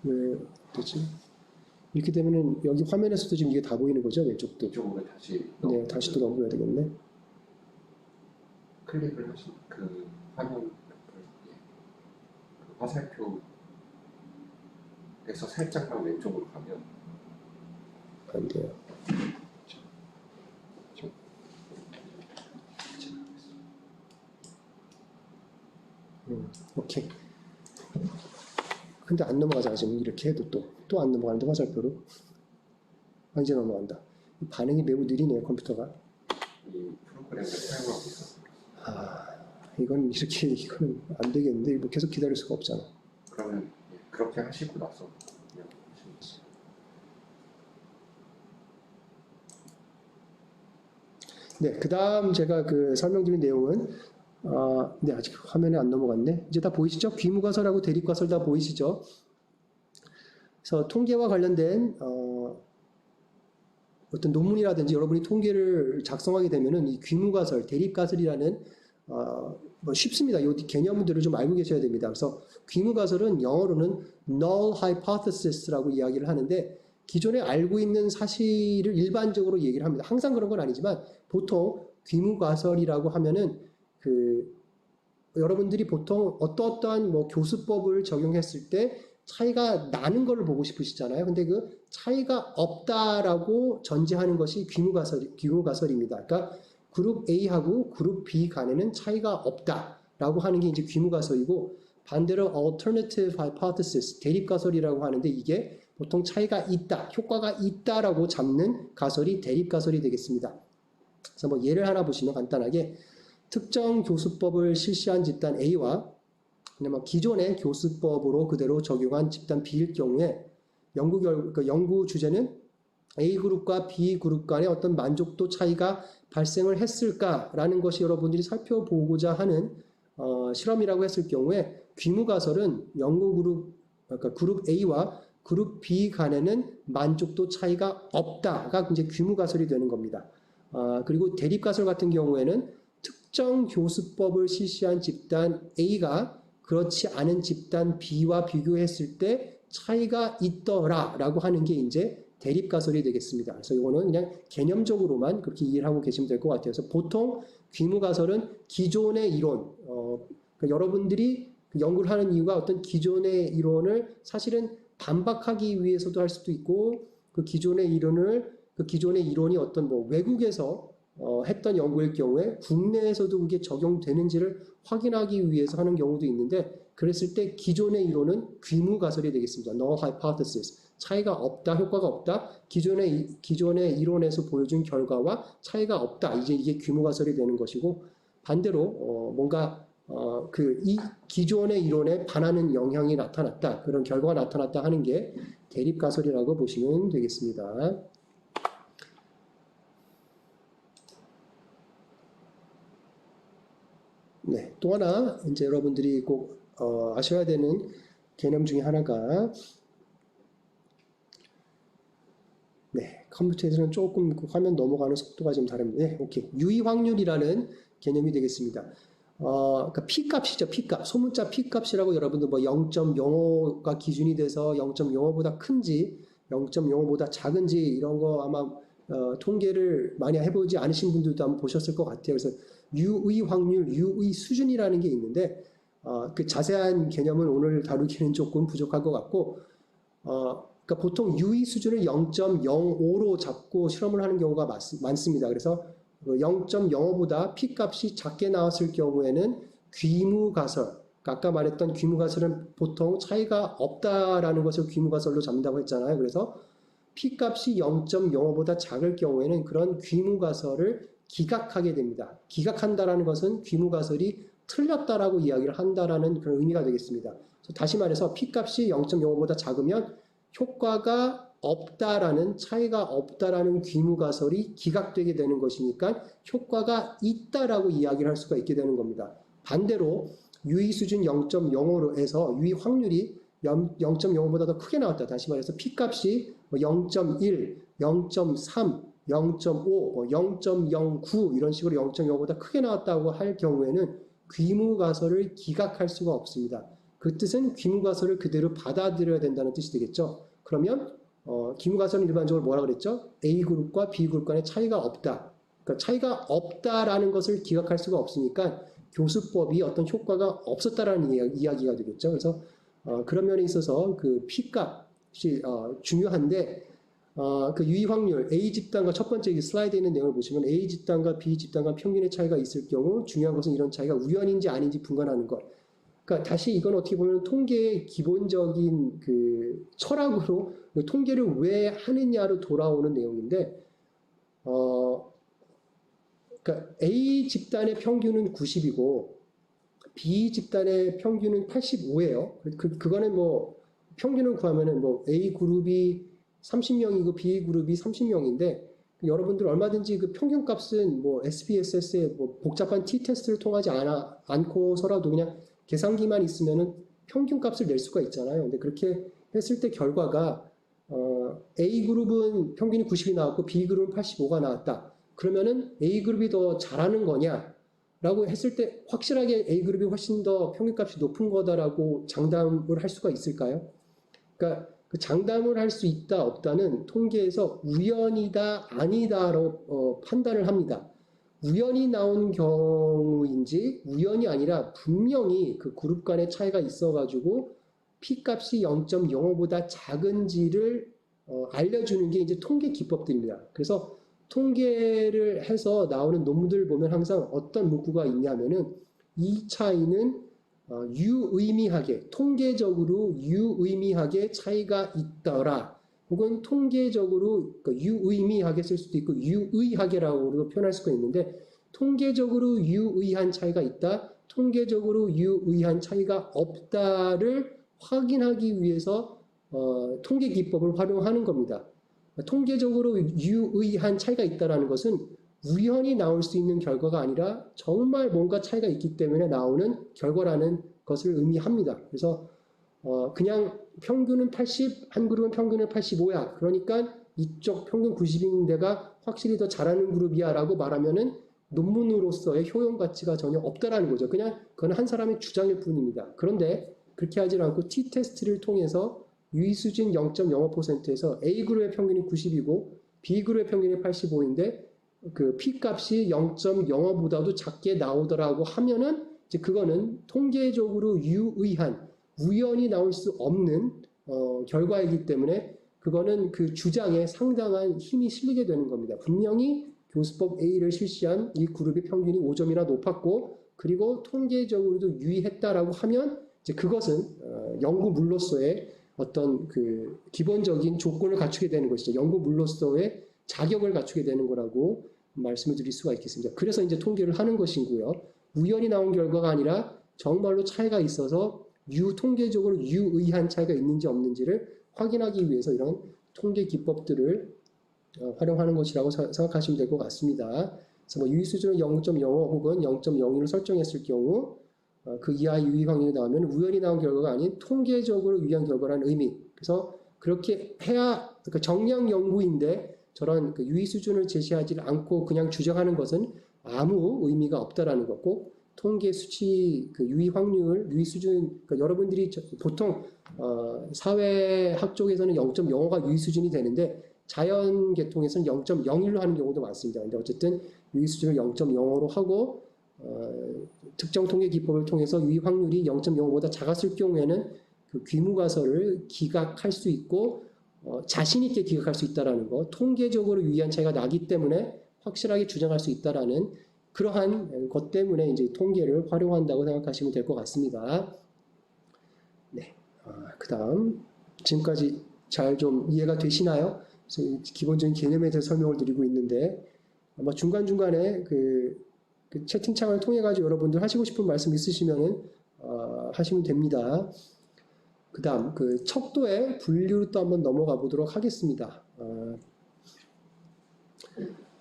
왜 되지? 이렇게 되면은 여기 화면에서도 지금 이게 다 보이는 거죠? 왼쪽도. 이쪽으로 다시 네, 다시 또 넘겨야 되겠네. 클릭을 하신 그 화면 그 화살표에서 살짝만 왼쪽으로 가면 안 돼요. 오케이. 근데 안 넘어가잖아. 지금 이렇게 해도 또 안 넘어가는데 화살표로. 아, 이제 넘어간다. 반응이 매우 느리네요, 컴퓨터가. 이 프로그램을 사용하고 있어서 이건 이거는 안 되겠는데, 뭐 계속 기다릴 수가 없잖아. 그러면 그렇게 하시고 나서 그냥 하시면 돼요. 네, 그 다음 제가 그 설명드린 내용은, 네, 아직 화면에 안 넘어갔네. 이제 다 보이시죠? 귀무가설하고 대립가설 다 보이시죠? 그래서 통계와 관련된, 어떤 논문이라든지 여러분이 통계를 작성하게 되면은 이 귀무가설, 대립가설이라는, 뭐 쉽습니다. 이 개념들을 좀 알고 계셔야 됩니다. 그래서 귀무가설은 영어로는 null hypothesis라고 이야기를 하는데, 기존에 알고 있는 사실을 일반적으로 얘기를 합니다. 항상 그런 건 아니지만 보통 귀무가설이라고 하면은 여러분들이 보통 어떠한 뭐 교수법을 적용했을 때 차이가 나는 걸 보고 싶으시잖아요. 근데 그 차이가 없다라고 전제하는 것이 귀무가설입니다. 그러니까 그룹 A하고 그룹 B 간에는 차이가 없다라고 하는 게 이제 귀무가설이고, 반대로 alternative hypothesis, 대립가설이라고 하는데 이게 보통 차이가 있다, 효과가 있다라고 잡는 가설이 대립가설이 되겠습니다. 그래서 뭐 예를 하나 보시면 간단하게 특정 교수법을 실시한 집단 A와 기존의 교수법으로 그대로 적용한 집단 B일 경우에 연구 주제는 A그룹과 B그룹 간의 어떤 만족도 차이가 발생을 했을까라는 것이 여러분들이 살펴보고자 하는 실험이라고 했을 경우에 귀무가설은 그러니까 그룹 A와 그룹 B 간에는 만족도 차이가 없다가 이제 귀무가설이 되는 겁니다. 그리고 대립가설 같은 경우에는 특정 교수법을 실시한 집단 A가 그렇지 않은 집단 B와 비교했을 때 차이가 있더라라고 하는 게 이제 대립가설이 되겠습니다. 그래서 이거는 그냥 개념적으로만 그렇게 이해를 하고 계시면 될 것 같아요. 그래서 보통 귀무가설은 기존의 이론, 그러니까 여러분들이 연구를 하는 이유가 어떤 기존의 이론을 사실은 반박하기 위해서도 할 수도 있고, 그 기존의 이론이 어떤 뭐 외국에서 했던 연구일 경우에 국내에서도 그게 적용되는지를 확인하기 위해서 하는 경우도 있는데, 그랬을 때 기존의 이론은 귀무가설이 되겠습니다. null hypothesis. 차이가 없다, 효과가 없다. 기존의 이론에서 보여준 결과와 차이가 없다. 이제 이게 귀무가설이 되는 것이고, 반대로 뭔가 이 기존의 이론에 반하는 영향이 나타났다, 그런 결과가 나타났다 하는 게 대립가설이라고 보시면 되겠습니다. 네, 또 하나 이제 여러분들이 꼭 아셔야 되는 개념 중에 하나가, 네, 컴퓨터에서는 조금 그 화면 넘어가는 속도가 좀 다릅니다. 네, 오케이. 유의 확률이라는 개념이 되겠습니다. 그러니까 P값이죠, P값. 소문자 P값이라고 여러분들 뭐 0.05가 기준이 돼서 0.05보다 큰지 0.05보다 작은지 이런 거 아마 통계를 많이 해보지 않으신 분들도 한번 보셨을 것 같아요. 그래서 유의 확률, 유의 수준이라는 게 있는데, 그 자세한 개념은 오늘 다루기는 조금 부족할 것 같고, 그러니까 보통 유의 수준을 0.05로 잡고 실험을 하는 경우가 많습니다. 그래서 0.05보다 P값이 작게 나왔을 경우에는 귀무가설, 그러니까 아까 말했던 귀무가설은 보통 차이가 없다라는 것을 귀무가설로 잡는다고 했잖아요. 그래서 P값이 0.05보다 작을 경우에는 그런 귀무가설을 기각하게 됩니다. 기각한다라는 것은 귀무가설이 틀렸다라고 이야기를 한다라는 그런 의미가 되겠습니다. 다시 말해서 P값이 0.05보다 작으면 효과가 없다라는 차이가 없다라는 귀무가설이 기각되게 되는 것이니까 효과가 있다라고 이야기를 할 수가 있게 되는 겁니다. 반대로 유의 수준 0.05로 해서 유의 확률이 0.05보다 더 크게 나왔다. 다시 말해서 P값이 0.1, 0.3, 0.5, 0.09 이런 식으로 0.05보다 크게 나왔다고 할 경우에는 귀무가설을 기각할 수가 없습니다. 그 뜻은 귀무가설을 그대로 받아들여야 된다는 뜻이 되겠죠. 그러면 귀무가설은 일반적으로 뭐라 그랬죠? A그룹과 B그룹 간의 차이가 없다. 그러니까 차이가 없다라는 것을 기각할 수가 없으니까 교수법이 어떤 효과가 없었다라는 이야기가 되겠죠. 그래서 그런 면에 있어서 그 P값이 중요한데 그 유의 확률 A 집단과 첫 번째 슬라이드에 있는 내용을 보시면 A 집단과 B 집단 간 평균의 차이가 있을 경우 중요한 것은 이런 차이가 우연인지 아닌지 분간하는 것. 그러니까 다시 이건 어떻게 보면 통계의 기본적인 그 철학으로 통계를 왜 하느냐로 돌아오는 내용인데 그러니까 A 집단의 평균은 90이고 B 집단의 평균은 85예요. 그거는 뭐 평균을 구하면은 뭐 A 그룹이 30명이고 B 그룹이 30명인데 여러분들 얼마든지 그 평균값은 뭐 SPSS의 뭐 복잡한 t-테스트를 통하지 않고서라도 그냥 계산기만 있으면은 평균값을 낼 수가 있잖아요. 근데 그렇게 했을 때 결과가 A 그룹은 평균이 90이 나왔고 B 그룹은 85가 나왔다. 그러면은 A 그룹이 더 잘하는 거냐? 라고 했을 때 확실하게 A 그룹이 훨씬 더 평균값이 높은 거다라고 장담을 할 수가 있을까요? 그러니까 그 장담을 할 수 있다 없다는 통계에서 우연이다 아니다로 판단을 합니다. 우연히 나온 경우인지 우연이 아니라 분명히 그 그룹 간의 차이가 있어가지고 P값이 0.05보다 작은지를 알려주는 게 이제 통계 기법들입니다. 그래서 통계를 해서 나오는 논문들을 보면 항상 어떤 문구가 있냐면은 이 차이는 유의미하게, 통계적으로 유의미하게 차이가 있더라. 혹은 통계적으로 유의미하게 쓸 수도 있고 유의하게라고도 표현할 수가 있는데 통계적으로 유의한 차이가 있다. 통계적으로 유의한 차이가 없다를 확인하기 위해서 통계 기법을 활용하는 겁니다. 통계적으로 유의한 차이가 있다는 것은 우연히 나올 수 있는 결과가 아니라 정말 뭔가 차이가 있기 때문에 나오는 결과라는 것을 의미합니다. 그래서 그냥 평균은 80, 한 그룹은 평균은 85야. 그러니까 이쪽 평균 90인 데가 확실히 더 잘하는 그룹이야 라고 말하면은 논문으로서의 효용 가치가 전혀 없다라는 거죠. 그냥 그건 한 사람의 주장일 뿐입니다. 그런데 그렇게 하지 않고 t-테스트를 통해서 유의 수준 0.05%에서 A그룹의 평균이 90이고 B그룹의 평균이 85인데 그 P값이 0.05보다도 작게 나오더라고 하면은 이제 그거는 통계적으로 유의한 우연히 나올 수 없는 결과이기 때문에 그거는 그 주장에 상당한 힘이 실리게 되는 겁니다. 분명히 교수법 A를 실시한 이 그룹의 평균이 5점이나 높았고 그리고 통계적으로도 유의했다라고 하면 이제 그것은 연구물로서의 어떤 그 기본적인 조건을 갖추게 되는 것이죠. 연구물로서의 자격을 갖추게 되는 거라고 말씀을 드릴 수가 있겠습니다. 그래서 이제 통계를 하는 것이고요. 우연히 나온 결과가 아니라 정말로 차이가 있어서 통계적으로 유의한 차이가 있는지 없는지를 확인하기 위해서 이런 통계 기법들을 활용하는 것이라고 생각하시면 될 것 같습니다. 그래서 뭐 유의 수준을 0.05 혹은 0.01로 설정했을 경우 그 이하의 유의 확률이 나오면 우연히 나온 결과가 아닌 통계적으로 유의한 결과라는 의미. 그래서 그렇게 해야 그러니까 정량 연구인데 저런 그 유의 수준을 제시하지 않고 그냥 주장하는 것은 아무 의미가 없다라는 거고 통계 수치 그 유의 확률, 유의 수준 그러니까 여러분들이 보통 사회학 쪽에서는 0.05가 유의 수준이 되는데 자연 계통에서는 0.01로 하는 경우도 많습니다. 근데 어쨌든 유의 수준을 0.05로 하고 특정 통계 기법을 통해서 유의 확률이 0.05보다 작았을 경우에는 그 귀무가설을 기각할 수 있고 자신 있게 기각할 수 있다라는 거, 통계적으로 유의한 차이가 나기 때문에 확실하게 주장할 수 있다라는 그러한 것 때문에 이제 통계를 활용한다고 생각하시면 될 것 같습니다. 네, 그다음 지금까지 잘 좀 이해가 되시나요? 기본적인 개념에 대해서 설명을 드리고 있는데 아마 중간중간에 그 채팅창을 통해 가지고 여러분들 하시고 싶은 말씀 있으시면은 하시면 됩니다. 그다음 그 척도의 분류로 또 한번 넘어가 보도록 하겠습니다.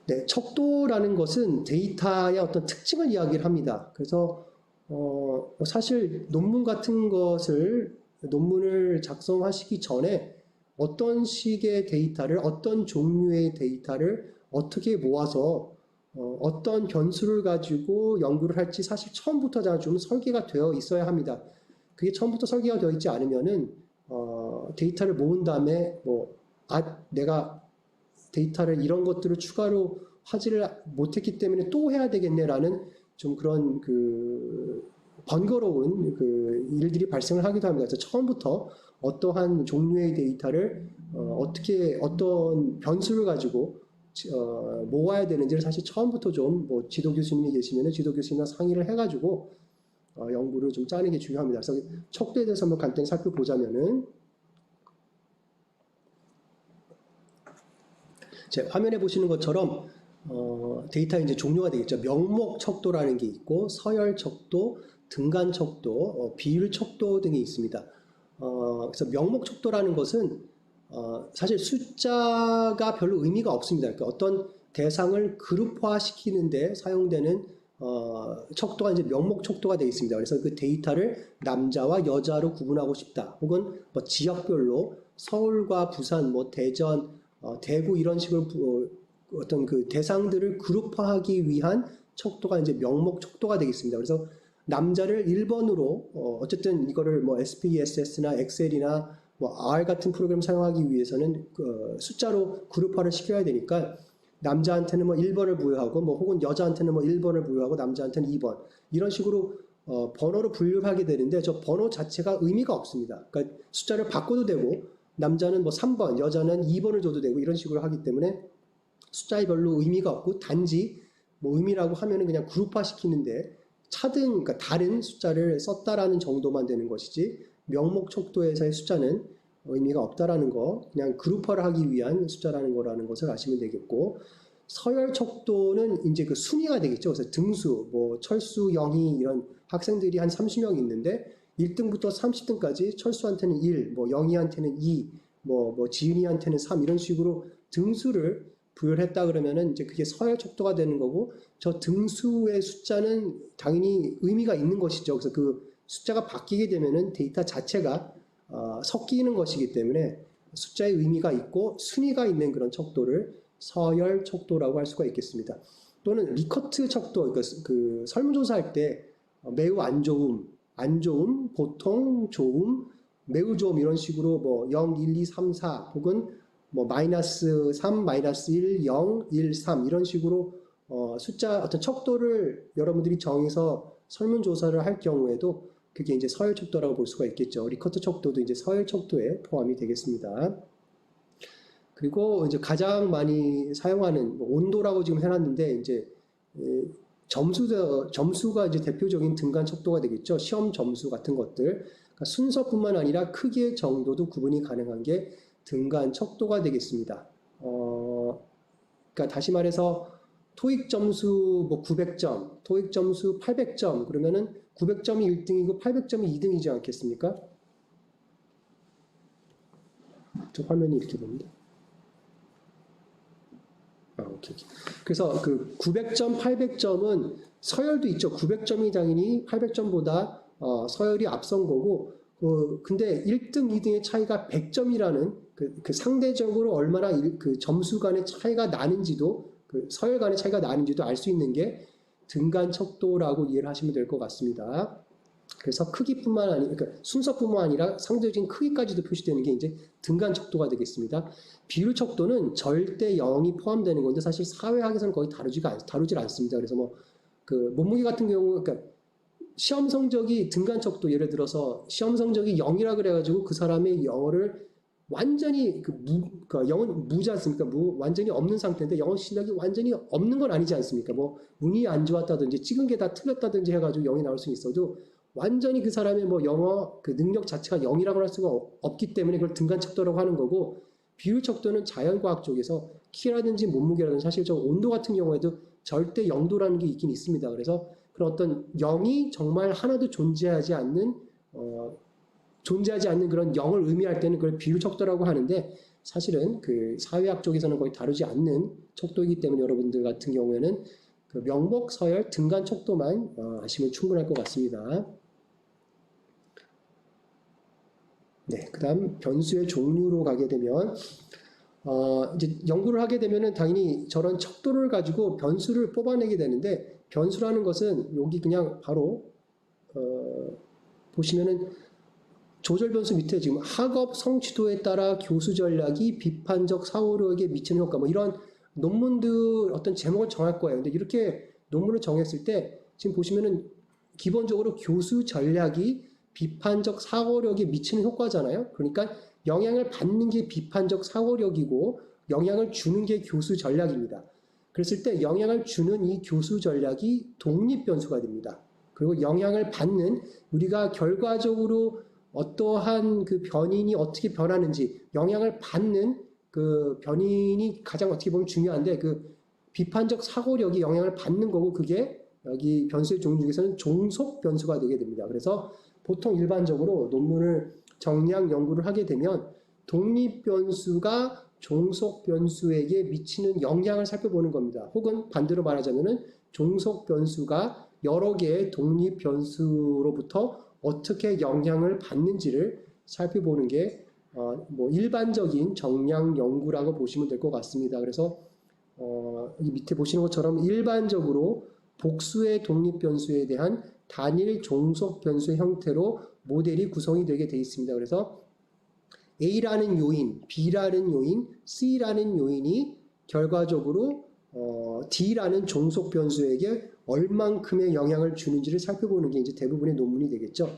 네, 척도라는 것은 데이터의 어떤 특징을 이야기를 합니다. 그래서 사실 논문 같은 것을 논문을 작성하시기 전에 어떤 식의 데이터를 어떤 종류의 데이터를 어떻게 모아서 어떤 변수를 가지고 연구를 할지 사실 처음부터 다 좀 설계가 되어 있어야 합니다. 그게 처음부터 설계가 되어 있지 않으면은 데이터를 모은 다음에 내가 데이터를 이런 것들을 추가로 하지를 못했기 때문에 또 해야 되겠네라는 좀 그런 그 번거로운 그 일들이 발생을 하기도 합니다. 그래서 처음부터 어떠한 종류의 데이터를 어떻게 어떤 변수를 가지고 모아야 되는지를 사실 처음부터 좀 뭐 지도 교수님이 계시면은 지도 교수님과 상의를 해가지고 연구를 좀 짜는 게 중요합니다. 그래서 척도에 대해서 한번 간단히 살펴보자면은 화면에 보시는 것처럼 데이터 이제 종류가 되겠죠. 명목 척도라는 게 있고 서열 척도, 등간 척도, 비율 척도 등이 있습니다. 그래서 명목 척도라는 것은 사실 숫자가 별로 의미가 없습니다. 그러니까 어떤 대상을 그룹화 시키는데 사용되는 척도가 이제 명목 척도가 되어 있습니다. 그래서 그 데이터를 남자와 여자로 구분하고 싶다. 혹은 뭐 지역별로 서울과 부산, 뭐 대전, 대구 이런 식으로 어떤 그 대상들을 그룹화하기 위한 척도가 이제 명목 척도가 되겠습니다. 그래서 남자를 1번으로 어쨌든 이거를 뭐 SPSS나 엑셀이나 뭐 R 같은 프로그램 사용하기 위해서는 숫자로 그룹화를 시켜야 되니까 남자한테는 뭐 1번을 부여하고 뭐 혹은 여자한테는 뭐 1번을 부여하고 남자한테는 2번 이런 식으로 번호로 분류를 하게 되는데 저 번호 자체가 의미가 없습니다. 그러니까 숫자를 바꿔도 되고 남자는 뭐 3번, 여자는 2번을 줘도 되고 이런 식으로 하기 때문에 숫자에 별로 의미가 없고 단지 뭐 의미라고 하면은 그냥 그룹화 시키는데 그러니까 다른 숫자를 썼다라는 정도만 되는 것이지 명목 척도에서의 숫자는 의미가 없다라는 거, 그냥 그룹화를 하기 위한 숫자라는 거라는 것을 아시면 되겠고, 서열 척도는 이제 그 순위가 되겠죠. 그래서 등수, 뭐 철수, 영희 이런 학생들이 한 30명 있는데 1등부터 30등까지 철수한테는 1, 뭐 영희한테는 2, 뭐 지은이한테는 3 이런 식으로 등수를 부여를 했다 그러면은 이제 그게 서열 척도가 되는 거고, 저 등수의 숫자는 당연히 의미가 있는 것이죠. 그래서 그 숫자가 바뀌게 되면은 데이터 자체가 섞이는 것이기 때문에 숫자의 의미가 있고 순위가 있는 그런 척도를 서열 척도라고 할 수가 있겠습니다. 또는 리커트 척도, 그러니까 그 설문조사할 때 매우 안 좋음, 보통, 좋음, 매우 좋음 이런 식으로 뭐 0, 1, 2, 3, 4 혹은 뭐 마이너스 3, 마이너스 1, 0, 1, 3 이런 식으로 숫자 어떤 척도를 여러분들이 정해서 설문조사를 할 경우에도 그게 이제 서열 척도라고 볼 수가 있겠죠. 리커트 척도도 이제 서열 척도에 포함이 되겠습니다. 그리고 이제 가장 많이 사용하는 뭐 온도라고 지금 해놨는데 이제 점수가 이제 대표적인 등간 척도가 되겠죠. 시험 점수 같은 것들. 그러니까 순서뿐만 아니라 크기의 정도도 구분이 가능한 게 등간 척도가 되겠습니다. 그러니까 다시 말해서 토익 점수 뭐 900점, 토익 점수 800점 그러면은 900점이 1등이고 800점이 2등이지 않겠습니까? 저 화면이 이렇게 보는데. 오케이. 그래서 그 900점, 800점은 서열도 있죠. 900점이 당연히 800점보다 서열이 앞선 거고, 근데 1등, 2등의 차이가 100점이라는 그 상대적으로 얼마나 그 점수 간의 차이가 나는지도 그 서열 간의 차이가 나는지도 알 수 있는 게 등간 척도라고 이해를 하시면 될 것 같습니다. 그래서 크기뿐만 아니라 그러니까 순서뿐만 아니라 상대적인 크기까지도 표시되는 게 이제 등간 척도가 되겠습니다. 비율 척도는 절대 0이 포함되는 건데 사실 사회학에서는 거의 다루질 않습니다. 그래서 뭐 그 몸무게 같은 경우 그러니까 시험 성적이 등간 척도 예를 들어서 시험 성적이 0이라 그래가지고 그 사람의 영어를 완전히 그러니까 영어는 무지 않습니까? 완전히 없는 상태인데 영어 실력이 완전히 없는 건 아니지 않습니까? 뭐 운이 안 좋았다든지 찍은 게 다 틀렸다든지 해가지고 0이 나올 수 있어도 완전히 그 사람의 뭐 영어 그 능력 자체가 0이라고 할 수가 없기 때문에 그걸 등간 척도라고 하는 거고, 비율 척도는 자연과학 쪽에서 키라든지 몸무게라든지 사실 저 온도 같은 경우에도 절대 0도라는 게 있긴 있습니다. 그래서 그런 어떤 0이 정말 하나도 존재하지 않는 존재하지 않는 그런 0을 의미할 때는 그걸 비율 척도라고 하는데 사실은 그 사회학 쪽에서는 거의 다루지 않는 척도이기 때문에 여러분들 같은 경우에는 그 명목, 서열, 등간 척도만 아시면 충분할 것 같습니다. 네, 그다음 변수의 종류로 가게 되면 이제 연구를 하게 되면은 당연히 저런 척도를 가지고 변수를 뽑아내게 되는데 변수라는 것은 여기 그냥 바로 보시면은 조절 변수 밑에 지금 학업 성취도에 따라 교수 전략이 비판적 사고력에 미치는 효과 뭐 이런 논문들 어떤 제목을 정할 거예요. 근데 이렇게 논문을 정했을 때 지금 보시면은 기본적으로 교수 전략이 비판적 사고력에 미치는 효과잖아요. 그러니까 영향을 받는 게 비판적 사고력이고 영향을 주는 게 교수 전략입니다. 그랬을 때 영향을 주는 이 교수 전략이 독립 변수가 됩니다. 그리고 영향을 받는 우리가 결과적으로 어떠한 그 변인이 어떻게 변하는지 영향을 받는 그 변인이 가장 어떻게 보면 중요한데 그 비판적 사고력이 영향을 받는 거고 그게 여기 변수의 종류 중에서는 종속 변수가 되게 됩니다. 그래서 보통 일반적으로 논문을 정량 연구를 하게 되면 독립 변수가 종속 변수에게 미치는 영향을 살펴보는 겁니다. 혹은 반대로 말하자면은 종속 변수가 여러 개의 독립 변수로부터 어떻게 영향을 받는지를 살펴보는 게 뭐 일반적인 정량 연구라고 보시면 될 것 같습니다. 그래서 이 밑에 보시는 것처럼 일반적으로 복수의 독립 변수에 대한 단일 종속 변수의 형태로 모델이 구성이 되게 되어 있습니다. 그래서 A라는 요인, B라는 요인, C라는 요인이 결과적으로 D라는 종속 변수에게 얼만큼의 영향을 주는지를 살펴보는 게 이제 대부분의 논문이 되겠죠.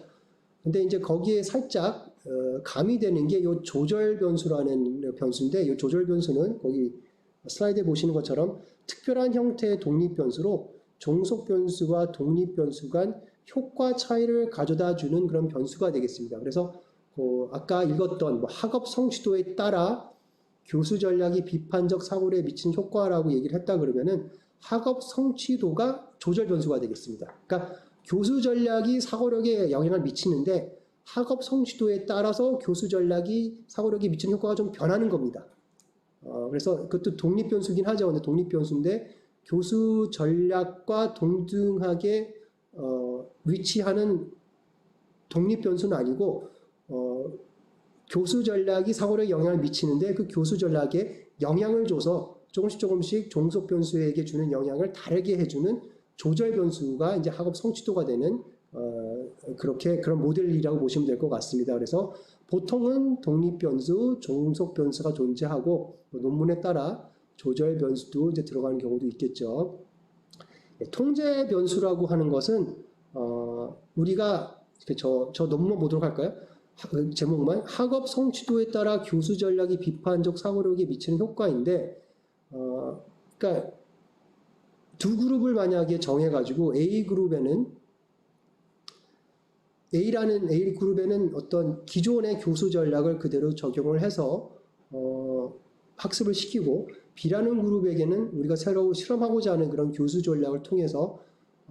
근데 이제 거기에 살짝 가미되는 게 이 조절 변수라는 변수인데 이 조절 변수는 거기 슬라이드에 보시는 것처럼 특별한 형태의 독립 변수로 종속 변수와 독립 변수 간 효과 차이를 가져다 주는 그런 변수가 되겠습니다. 그래서 아까 읽었던 뭐 학업 성취도에 따라 교수 전략이 비판적 사고력에 미치는 효과라고 얘기를 했다 그러면은 학업 성취도가 조절 변수가 되겠습니다. 그러니까 교수 전략이 사고력에 영향을 미치는데 학업 성취도에 따라서 교수 전략이 사고력에 미치는 효과가 좀 변하는 겁니다. 그래서 그것도 독립 변수긴 하죠. 근데 독립 변수인데 교수 전략과 동등하게 위치하는 독립 변수는 아니고 교수 전략이 사고력에 영향을 미치는데 그 교수 전략에 영향을 줘서 조금씩 종속 변수에게 주는 영향을 다르게 해주는 조절 변수가 이제 학업 성취도가 되는 그런 모델이라고 보시면 될 것 같습니다. 그래서 보통은 독립 변수, 종속 변수가 존재하고 논문에 따라 조절 변수도 이제 들어가는 경우도 있겠죠. 통제 변수라고 하는 것은 우리가 저 논문 보도록 할까요? 제목만 학업 성취도에 따라 교수 전략이 비판적 사고력에 미치는 효과인데, 그러니까 두 그룹을 만약에 정해가지고 A 그룹에는 어떤 기존의 교수 전략을 그대로 적용을 해서 학습을 시키고 B라는 그룹에게는 우리가 새로 실험하고자 하는 그런 교수 전략을 통해서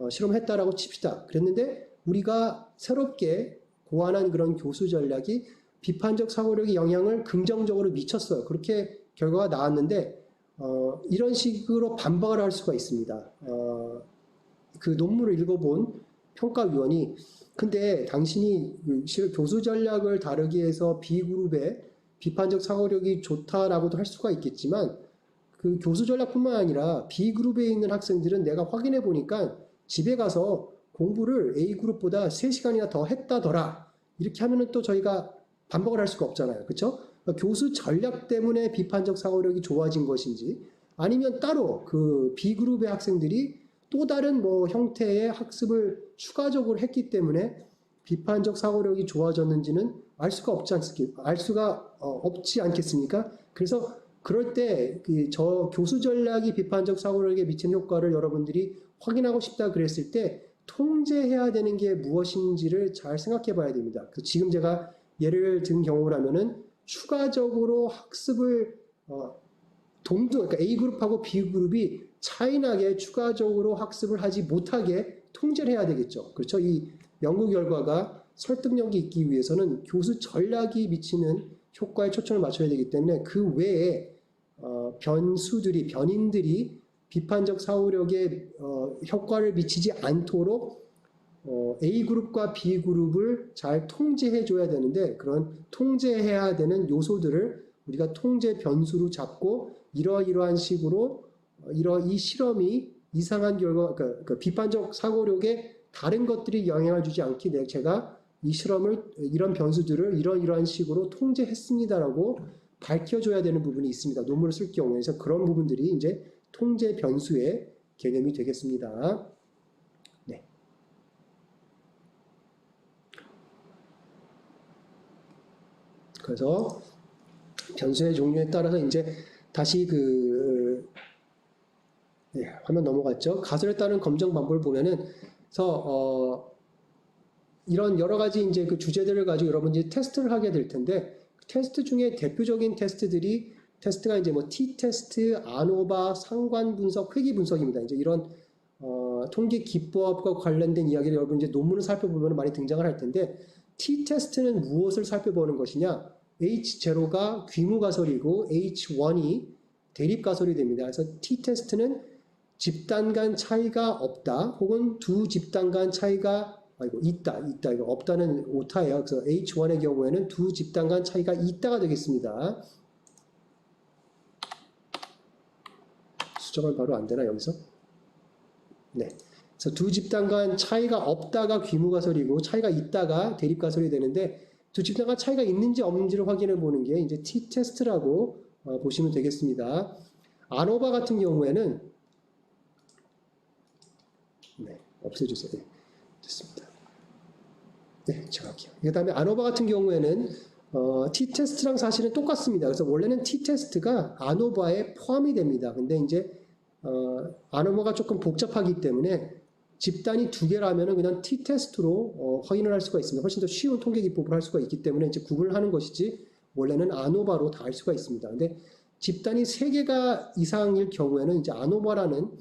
실험했다라고 칩시다. 그랬는데 우리가 새롭게 고안한 그런 교수 전략이 비판적 사고력에 영향을 긍정적으로 미쳤어요. 그렇게 결과가 나왔는데 이런 식으로 반박을 할 수가 있습니다. 그 논문을 읽어본 평가위원이 근데 당신이 교수 전략을 다르게 해서 B그룹에 비판적 사고력이 좋다라고도 할 수가 있겠지만 그 교수 전략뿐만 아니라 B그룹에 있는 학생들은 내가 확인해 보니까 집에 가서 공부를 A그룹보다 3시간이나 더 했다더라. 이렇게 하면은 또 저희가 반박을 할 수가 없잖아요. 그렇죠? 그러니까 교수 전략 때문에 비판적 사고력이 좋아진 것인지 아니면 따로 그 B그룹의 학생들이 또 다른 뭐 형태의 학습을 추가적으로 했기 때문에 비판적 사고력이 좋아졌는지는 알 수가 없지 않겠습니까? 그래서 그럴 때 저 교수 전략이 비판적 사고력에 미치는 효과를 여러분들이 확인하고 싶다 그랬을 때 통제해야 되는 게 무엇인지를 잘 생각해 봐야 됩니다. 지금 제가 예를 든 경우라면은 추가적으로 학습을 그러니까 A그룹하고 B그룹이 차이나게 추가적으로 학습을 하지 못하게 통제를 해야 되겠죠. 그렇죠? 이 연구 결과가 설득력이 있기 위해서는 교수 전략이 미치는 효과에 초점을 맞춰야 되기 때문에 그 외에 변인들이 비판적 사고력에 효과를 미치지 않도록 A그룹과 B그룹을 잘 통제해 줘야 되는데 그런 통제해야 되는 요소들을 우리가 통제 변수로 잡고 이러이러한 식으로 이 실험이 이상한 결과, 그러니까 비판적 사고력에 다른 것들이 영향을 주지 않게 제가 이 실험을 이런 변수들을 이러이러한 식으로 통제했습니다라고 밝혀줘야 되는 부분이 있습니다. 논문을 쓸 경우에서 그런 부분들이 이제 통제 변수의 개념이 되겠습니다. 네. 그래서 변수의 종류에 따라서 이제 다시 화면 넘어갔죠. 가설에 따른 검정 방법을 보면은 이런 여러 가지 이제 그 주제들을 가지고 여러분들이 테스트를 하게 될 텐데 테스트 중에 대표적인 테스트가 이제 뭐 T-테스트, 아노바, 상관 분석, 회귀 분석입니다. 이제 이런 통계 기법과 관련된 이야기를 여러분 이제 논문을 살펴보면 많이 등장을 할 텐데 T-테스트는 무엇을 살펴보는 것이냐? H0가 귀무가설이고 H1이 대립가설이 됩니다. 그래서 T-테스트는 집단 간 차이가 없다 혹은 두 집단 간 차이가 있다 이거 없다는 오타예요. 그래서 H1의 경우에는 두 집단 간 차이가 있다가 되겠습니다. 수정을 바로 안 되나 여기서? 네. 그래서 두 집단 간 차이가 없다가 귀무가설이고 차이가 있다가 대립가설이 되는데 두 집단 간 차이가 있는지 없는지를 확인해 보는 게 이제 T-테스트라고 보시면 되겠습니다. 아노바 같은 경우에는 없애주세요. 네, 됐습니다. 네, 제가 할게요. 그 다음에 아노바 같은 경우에는 T-테스트랑 사실은 똑같습니다. 그래서 원래는 T-테스트가 아노바에 포함이 됩니다. 근데 이제 아노바가 조금 복잡하기 때문에 집단이 두 개라면은 그냥 T-테스트로 확인을 할 수가 있습니다. 훨씬 더 쉬운 통계 기법을 할 수가 있기 때문에 이제 구분을 하는 것이지 원래는 아노바로 다 할 수가 있습니다. 근데 집단이 세 개가 이상일 경우에는 이제 아노바라는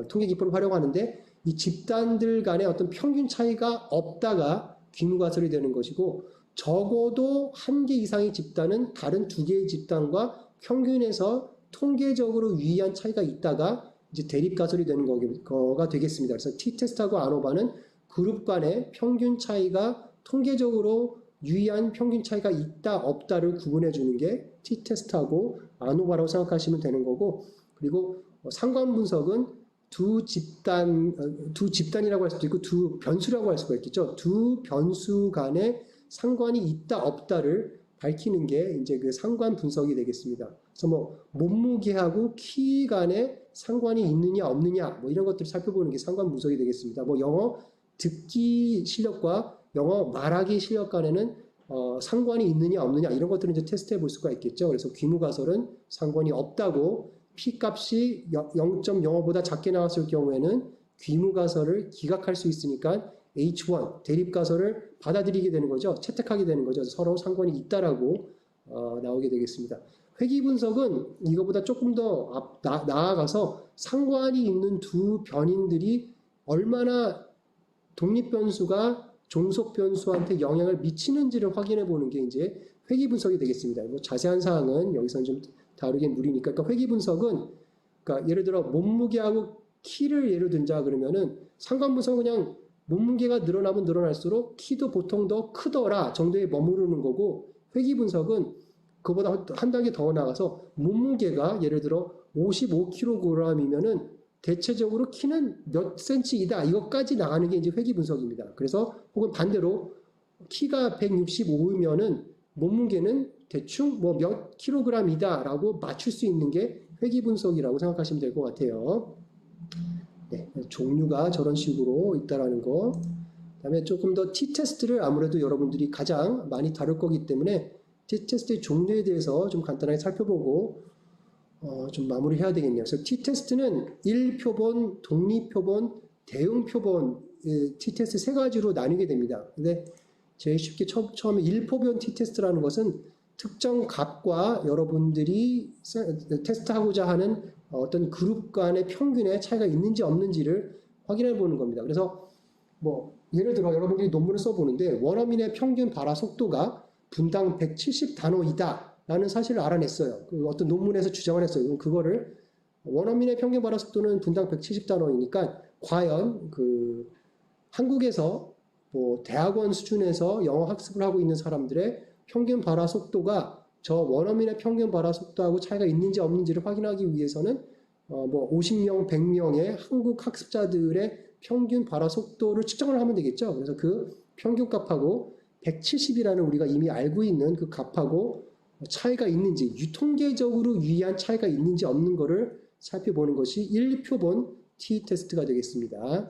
통계 기법을 활용하는데 이 집단들 간의 어떤 평균 차이가 없다가 귀무가설이 되는 것이고 적어도 한 개 이상의 집단은 다른 두 개의 집단과 평균에서 통계적으로 유의한 차이가 있다가 이제 대립가설이 되는 거가 되겠습니다. 그래서 T-테스트하고 아노바는 그룹 간의 평균 차이가 통계적으로 유의한 평균 차이가 있다 없다를 구분해 주는 게 T-테스트하고 아노바라고 생각하시면 되는 거고 그리고 상관 분석은 두 집단이라고 할 수도 있고 두 변수라고 할 수가 있겠죠. 두 변수 간에 상관이 있다 없다를 밝히는 게 이제 그 상관 분석이 되겠습니다. 그래서 뭐 몸무게하고 키 간에 상관이 있느냐 없느냐 뭐 이런 것들을 살펴보는 게 상관 분석이 되겠습니다. 뭐 영어 듣기 실력과 영어 말하기 실력 간에는 상관이 있느냐 없느냐 이런 것들을 이제 테스트해 볼 수가 있겠죠. 그래서 귀무가설은 상관이 없다고 P값이 0.05보다 작게 나왔을 경우에는 귀무가설을 기각할 수 있으니까 H1 대립가설을 받아들이게 되는 거죠. 채택하게 되는 거죠. 서로 상관이 있다라고 나오게 되겠습니다. 회귀분석은 이거보다 조금 더 나아가서 상관이 있는 두 변인들이 얼마나 독립변수가 종속변수한테 영향을 미치는지를 확인해 보는 게 이제 회귀분석이 되겠습니다. 뭐 자세한 사항은 여기서는 좀 다루긴 무리니까. 그러니까 회귀분석은 그러니까 예를 들어 몸무게하고 키를 예를 든자 그러면은 상관분석은 그냥 몸무게가 늘어나면 늘어날수록 키도 보통 더 크더라 정도에 머무르는 거고 회귀분석은 그보다 한 단계 더 나가서 몸무게가 예를 들어 55kg이면은 대체적으로 키는 몇 cm이다 이것까지 나가는 게 이제 회귀분석입니다. 그래서 혹은 반대로 키가 165이면은 몸무게는 대충 뭐 몇 킬로그램이다라고 맞출 수 있는 게 회귀분석이라고 생각하시면 될 것 같아요. 네, 종류가 저런 식으로 있다라는 거. 그다음에 조금 더 T-테스트를 아무래도 여러분들이 가장 많이 다룰 거기 때문에 T-테스트의 종류에 대해서 좀 간단하게 살펴보고 좀 마무리해야 되겠네요. 그래서 T-테스트는 1표본, 독립표본, 대응표본 T-테스트 세 가지로 나뉘게 됩니다. 근데 제일 쉽게 처음에 1표본 T-테스트라는 것은 특정 값과 여러분들이 테스트하고자 하는 어떤 그룹 간의 평균의 차이가 있는지 없는지를 확인해 보는 겁니다. 그래서 뭐 예를 들어 여러분들이 논문을 써보는데 원어민의 평균 발화 속도가 분당 170단어이다 라는 사실을 알아냈어요. 그 어떤 논문에서 주장을 했어요. 그럼 그거를 원어민의 평균 발화 속도는 분당 170단어이니까 과연 그 한국에서 뭐 대학원 수준에서 영어 학습을 하고 있는 사람들의 평균 발화 속도가 저 원어민의 평균 발화 속도하고 차이가 있는지 없는지를 확인하기 위해서는 뭐 50명, 100명의 한국 학습자들의 평균 발화 속도를 측정을 하면 되겠죠. 그래서 그 평균 값하고 170이라는 우리가 이미 알고 있는 그 값하고 차이가 있는지, 통계적으로 유의한 차이가 있는지 없는 거를 살펴보는 것이 1표본 t-테스트가 되겠습니다.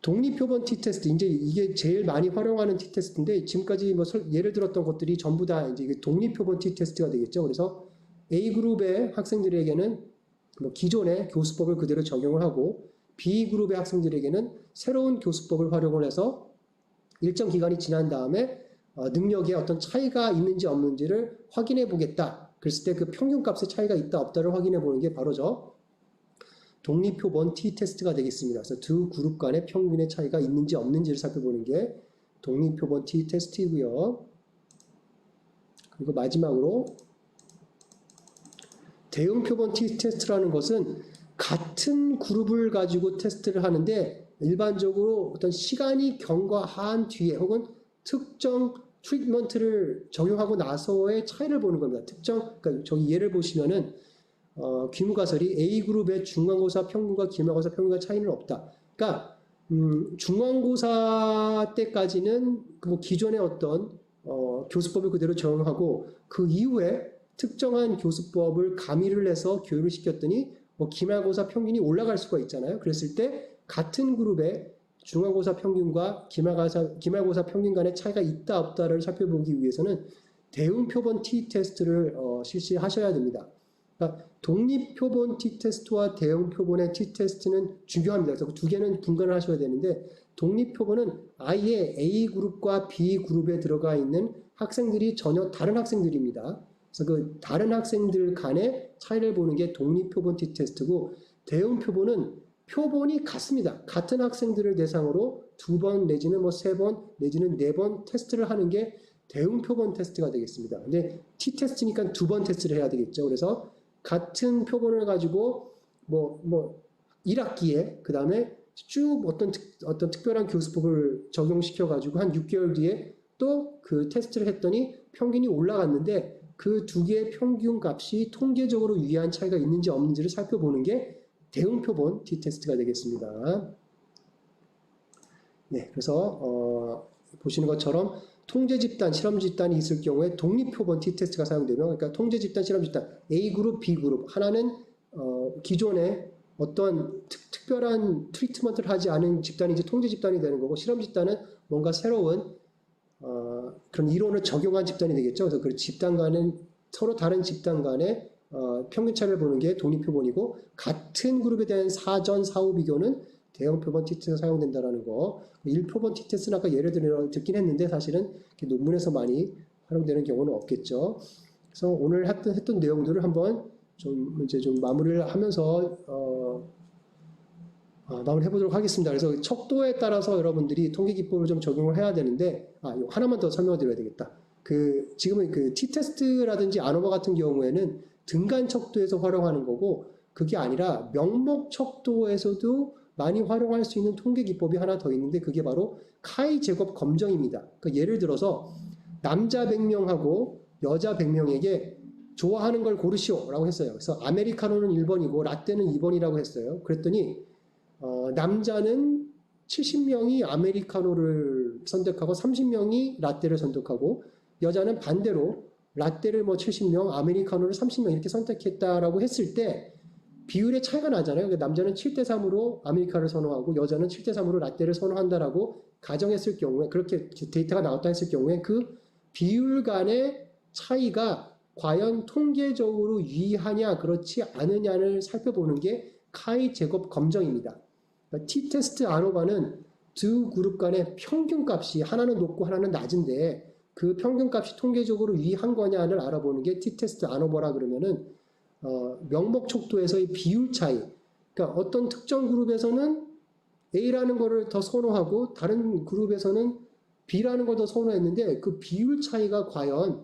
독립표본 t-테스트, 이제 이게 제일 많이 활용하는 t-테스트인데 지금까지 뭐 예를 들었던 것들이 전부 다 이제 이게 독립표본 t-테스트가 되겠죠. 그래서 A그룹의 학생들에게는 뭐 기존의 교수법을 그대로 적용을 하고 B그룹의 학생들에게는 새로운 교수법을 활용을 해서 일정 기간이 지난 다음에 능력에 어떤 차이가 있는지 없는지를 확인해 보겠다. 그랬을 때 그 평균값의 차이가 있다 없다를 확인해 보는 게 바로 저 독립표본 t-테스트가 되겠습니다. 그래서 두 그룹 간의 평균의 차이가 있는지 없는지를 살펴보는 게 독립표본 t-테스트이고요. 그리고 마지막으로 대응표본 t-테스트라는 것은 같은 그룹을 가지고 테스트를 하는데 일반적으로 어떤 시간이 경과한 뒤에 혹은 특정 트리트먼트를 적용하고 나서의 차이를 보는 겁니다. 그러니까 저기 예를 보시면은 귀무가설이 A그룹의 중간고사 평균과 기말고사 평균과 차이는 없다. 그러니까 중간고사 때까지는 뭐 기존의 어떤 교수법을 그대로 적용하고 그 이후에 특정한 교수법을 가미를 해서 교육을 시켰더니 뭐 기말고사 평균이 올라갈 수가 있잖아요. 그랬을 때 같은 그룹의 중간고사 평균과 기말고사 평균 간의 차이가 있다 없다를 살펴보기 위해서는 대응표본 t-테스트를 실시하셔야 됩니다. 그러니까 독립표본 t-테스트와 대응표본의 t-테스트는 중요합니다. 그래서 두 개는 분간을 하셔야 되는데 독립표본은 아예 A그룹과 B그룹에 들어가 있는 학생들이 전혀 다른 학생들입니다. 그래서 그 다른 학생들 간의 차이를 보는 게 독립표본 t-테스트고 대응표본은 표본이 같습니다. 같은 학생들을 대상으로 2번 내지는 뭐 3번 내지는 4번 테스트를 하는 게 대응표본 테스트가 되겠습니다. 근데 t-테스트니까 2번 테스트를 해야 되겠죠. 그래서 같은 표본을 가지고 뭐 1학기에 그 다음에 쭉 어떤 특별한 교수법을 적용시켜 가지고 한 6개월 뒤에 또 그 테스트를 했더니 평균이 올라갔는데 그 두 개의 평균 값이 통계적으로 유의한 차이가 있는지 없는지를 살펴보는 게 대응표본 t-테스트가 되겠습니다. 네, 그래서 보시는 것처럼 통제집단, 실험집단이 있을 경우에 독립표본 t-테스트가 사용되며, 그러니까 통제집단, 실험집단 A그룹, B그룹 하나는 기존에 어떤 특별한 트리트먼트를 하지 않은 집단이 이제 통제집단이 되는 거고, 실험집단은 뭔가 새로운 그런 이론을 적용한 집단이 되겠죠. 그래서 그 집단 간은 서로 다른 집단 간의 평균 차이를 보는 게 독립표본이고 같은 그룹에 대한 사전 사후 비교는 대응표본 t-테스트가 사용된다는 거. 1표본 t-테스트는 아까 예를 듣긴 했는데 사실은 논문에서 많이 활용되는 경우는 없겠죠. 그래서 오늘 했던 내용들을 한번 좀 마무리를 하면서 마무리해 보도록 하겠습니다. 그래서 척도에 따라서 여러분들이 통계 기법을 좀 적용을 해야 되는데 이거 하나만 더 설명을 드려야 되겠다. 지금은 그 t-테스트라든지 아노바 같은 경우에는 등간 척도에서 활용하는 거고 그게 아니라 명목 척도에서도 많이 활용할 수 있는 통계 기법이 하나 더 있는데 그게 바로 카이 제곱 검정입니다. 그러니까 예를 들어서 남자 100명하고 여자 100명에게 좋아하는 걸 고르시오라고 했어요. 그래서 아메리카노는 1번이고 라떼는 2번이라고 했어요. 그랬더니 남자는 70명이 아메리카노를 선택하고 30명이 라떼를 선택하고 여자는 반대로 라떼를 뭐 70명, 아메리카노를 30명 이렇게 선택했다라고 했을 때 비율의 차이가 나잖아요. 그러니까 남자는 7대3으로 아메리카노를 선호하고 여자는 7대3으로 라떼를 선호한다라고 가정했을 경우에 그렇게 데이터가 나왔다 했을 경우에 그 비율 간의 차이가 과연 통계적으로 유의하냐 그렇지 않느냐를 살펴보는 게 카이 제곱 검정입니다. 그러니까 t-테스트 아노바는 두 그룹 간의 평균값이 하나는 높고 하나는 낮은데 그 평균값이 통계적으로 유의한 거냐를 알아보는 게 t-테스트 아노바라 그러면은 명목 척도에서의 비율 차이. 그러니까 어떤 특정 그룹에서는 A라는 거를 더 선호하고 다른 그룹에서는 B라는 걸 더 선호했는데 그 비율 차이가 과연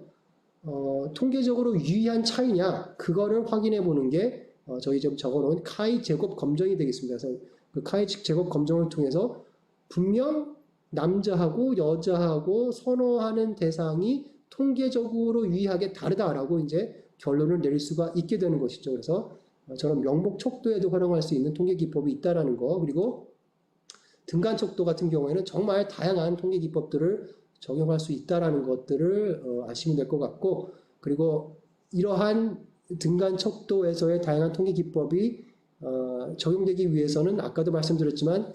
통계적으로 유의한 차이냐 그거를 확인해 보는 게 저희 좀 적어놓은 카이 제곱 검정이 되겠습니다. 그래서 그 카이 제곱 검정을 통해서 분명 남자하고 여자하고 선호하는 대상이 통계적으로 유의하게 다르다라고 이제 결론을 내릴 수가 있게 되는 것이죠. 그래서 저런 명목 척도에도 활용할 수 있는 통계 기법이 있다라는 거, 그리고 등간 척도 같은 경우에는 정말 다양한 통계 기법들을 적용할 수 있다라는 것들을 아시면 될 것 같고, 그리고 이러한 등간 척도에서의 다양한 통계 기법이 적용되기 위해서는 아까도 말씀드렸지만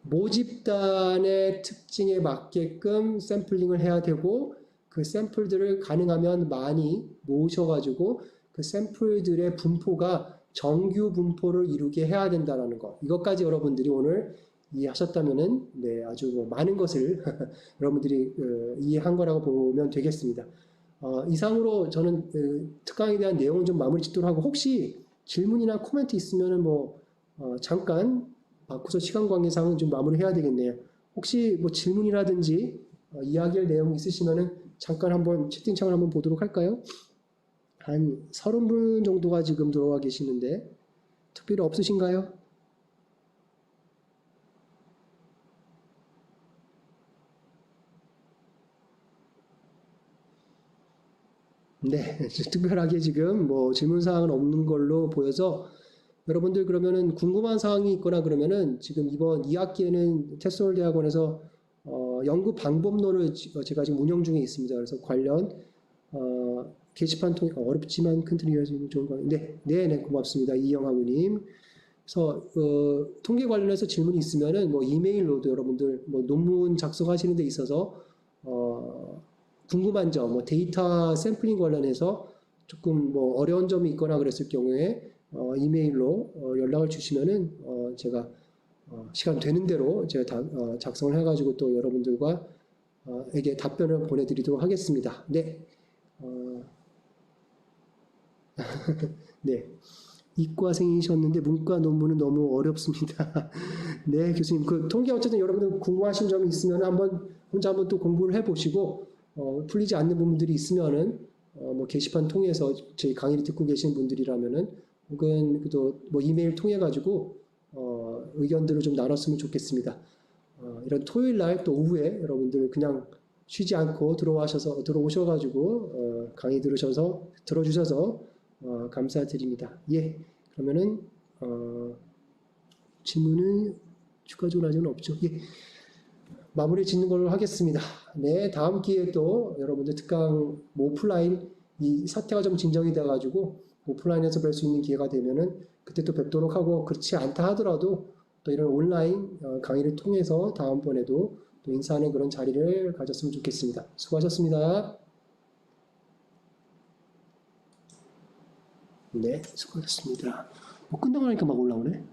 모집단의 특징에 맞게끔 샘플링을 해야 되고 그 샘플들을 가능하면 많이 모으셔가지고 그 샘플들의 분포가 정규 분포를 이루게 해야 된다는 것. 이것까지 여러분들이 오늘 이해하셨다면은 네, 아주 뭐 많은 것을 여러분들이 이해한 거라고 보면 되겠습니다. 이상으로 저는 특강에 대한 내용은 좀 마무리 짓도록 하고 혹시 질문이나 코멘트 있으면은 잠깐 바꾸서 시간 관계상은 좀 마무리해야 되겠네요. 혹시 뭐 질문이라든지 이야기할 내용 있으시면은 잠깐 한번 채팅창을 한번 보도록 할까요? 한 30분 정도가 지금 들어와 계시는데 특별히 없으신가요? 네, 특별하게 지금 뭐 질문사항은 없는 걸로 보여서 여러분들 그러면은 궁금한 사항이 있거나 그러면은 지금 이번 2학기에는 테스올 대학원에서 연구 방법론을 제가 지금 운영 중에 있습니다. 그래서 관련 게시판 통해 어렵지만 큰 틀이 이어지는 좋은 강의. 네, 고맙습니다. 이영하우님. 그래서 통계 관련해서 질문이 있으면은 뭐 이메일로도 여러분들 뭐 논문 작성하시는 데 있어서 궁금한 점, 뭐 데이터 샘플링 관련해서 조금 뭐 어려운 점이 있거나 그랬을 경우에 이메일로 연락을 주시면은 제가 시간 되는 대로 제가 작성을 해가지고 또 여러분들과 에게 답변을 보내드리도록 하겠습니다. 네. 네. 이과생이셨는데 문과 논문은 너무 어렵습니다. 네, 교수님. 그 통계 어쨌든 여러분들 궁금하신 점이 있으면 혼자 한번 또 공부를 해보시고 풀리지 않는 부분들이 있으면은 뭐 게시판 통해서 저희 강의를 듣고 계신 분들이라면은 혹은 또 뭐 이메일 통해 가지고 의견들을 좀 나눴으면 좋겠습니다. 이런 토요일 날 또 오후에 여러분들 그냥 쉬지 않고 들어오셔가지고 강의 들어주셔서 감사드립니다. 예, 그러면은 질문은 추가적으로 아직은 없죠. 예, 마무리 짓는 걸로 하겠습니다. 네, 다음 기회에 또 여러분들 특강 오프라인 이 사태가 좀 진정이 돼가지고 오프라인에서 뵐 수 있는 기회가 되면은 그때 또 뵙도록 하고 그렇지 않다 하더라도 또 이런 온라인 강의를 통해서 다음번에도 또 인사하는 그런 자리를 가졌으면 좋겠습니다. 수고하셨습니다. 네, 수고하셨습니다. 뭐 끝나고 나니까 막 올라오네.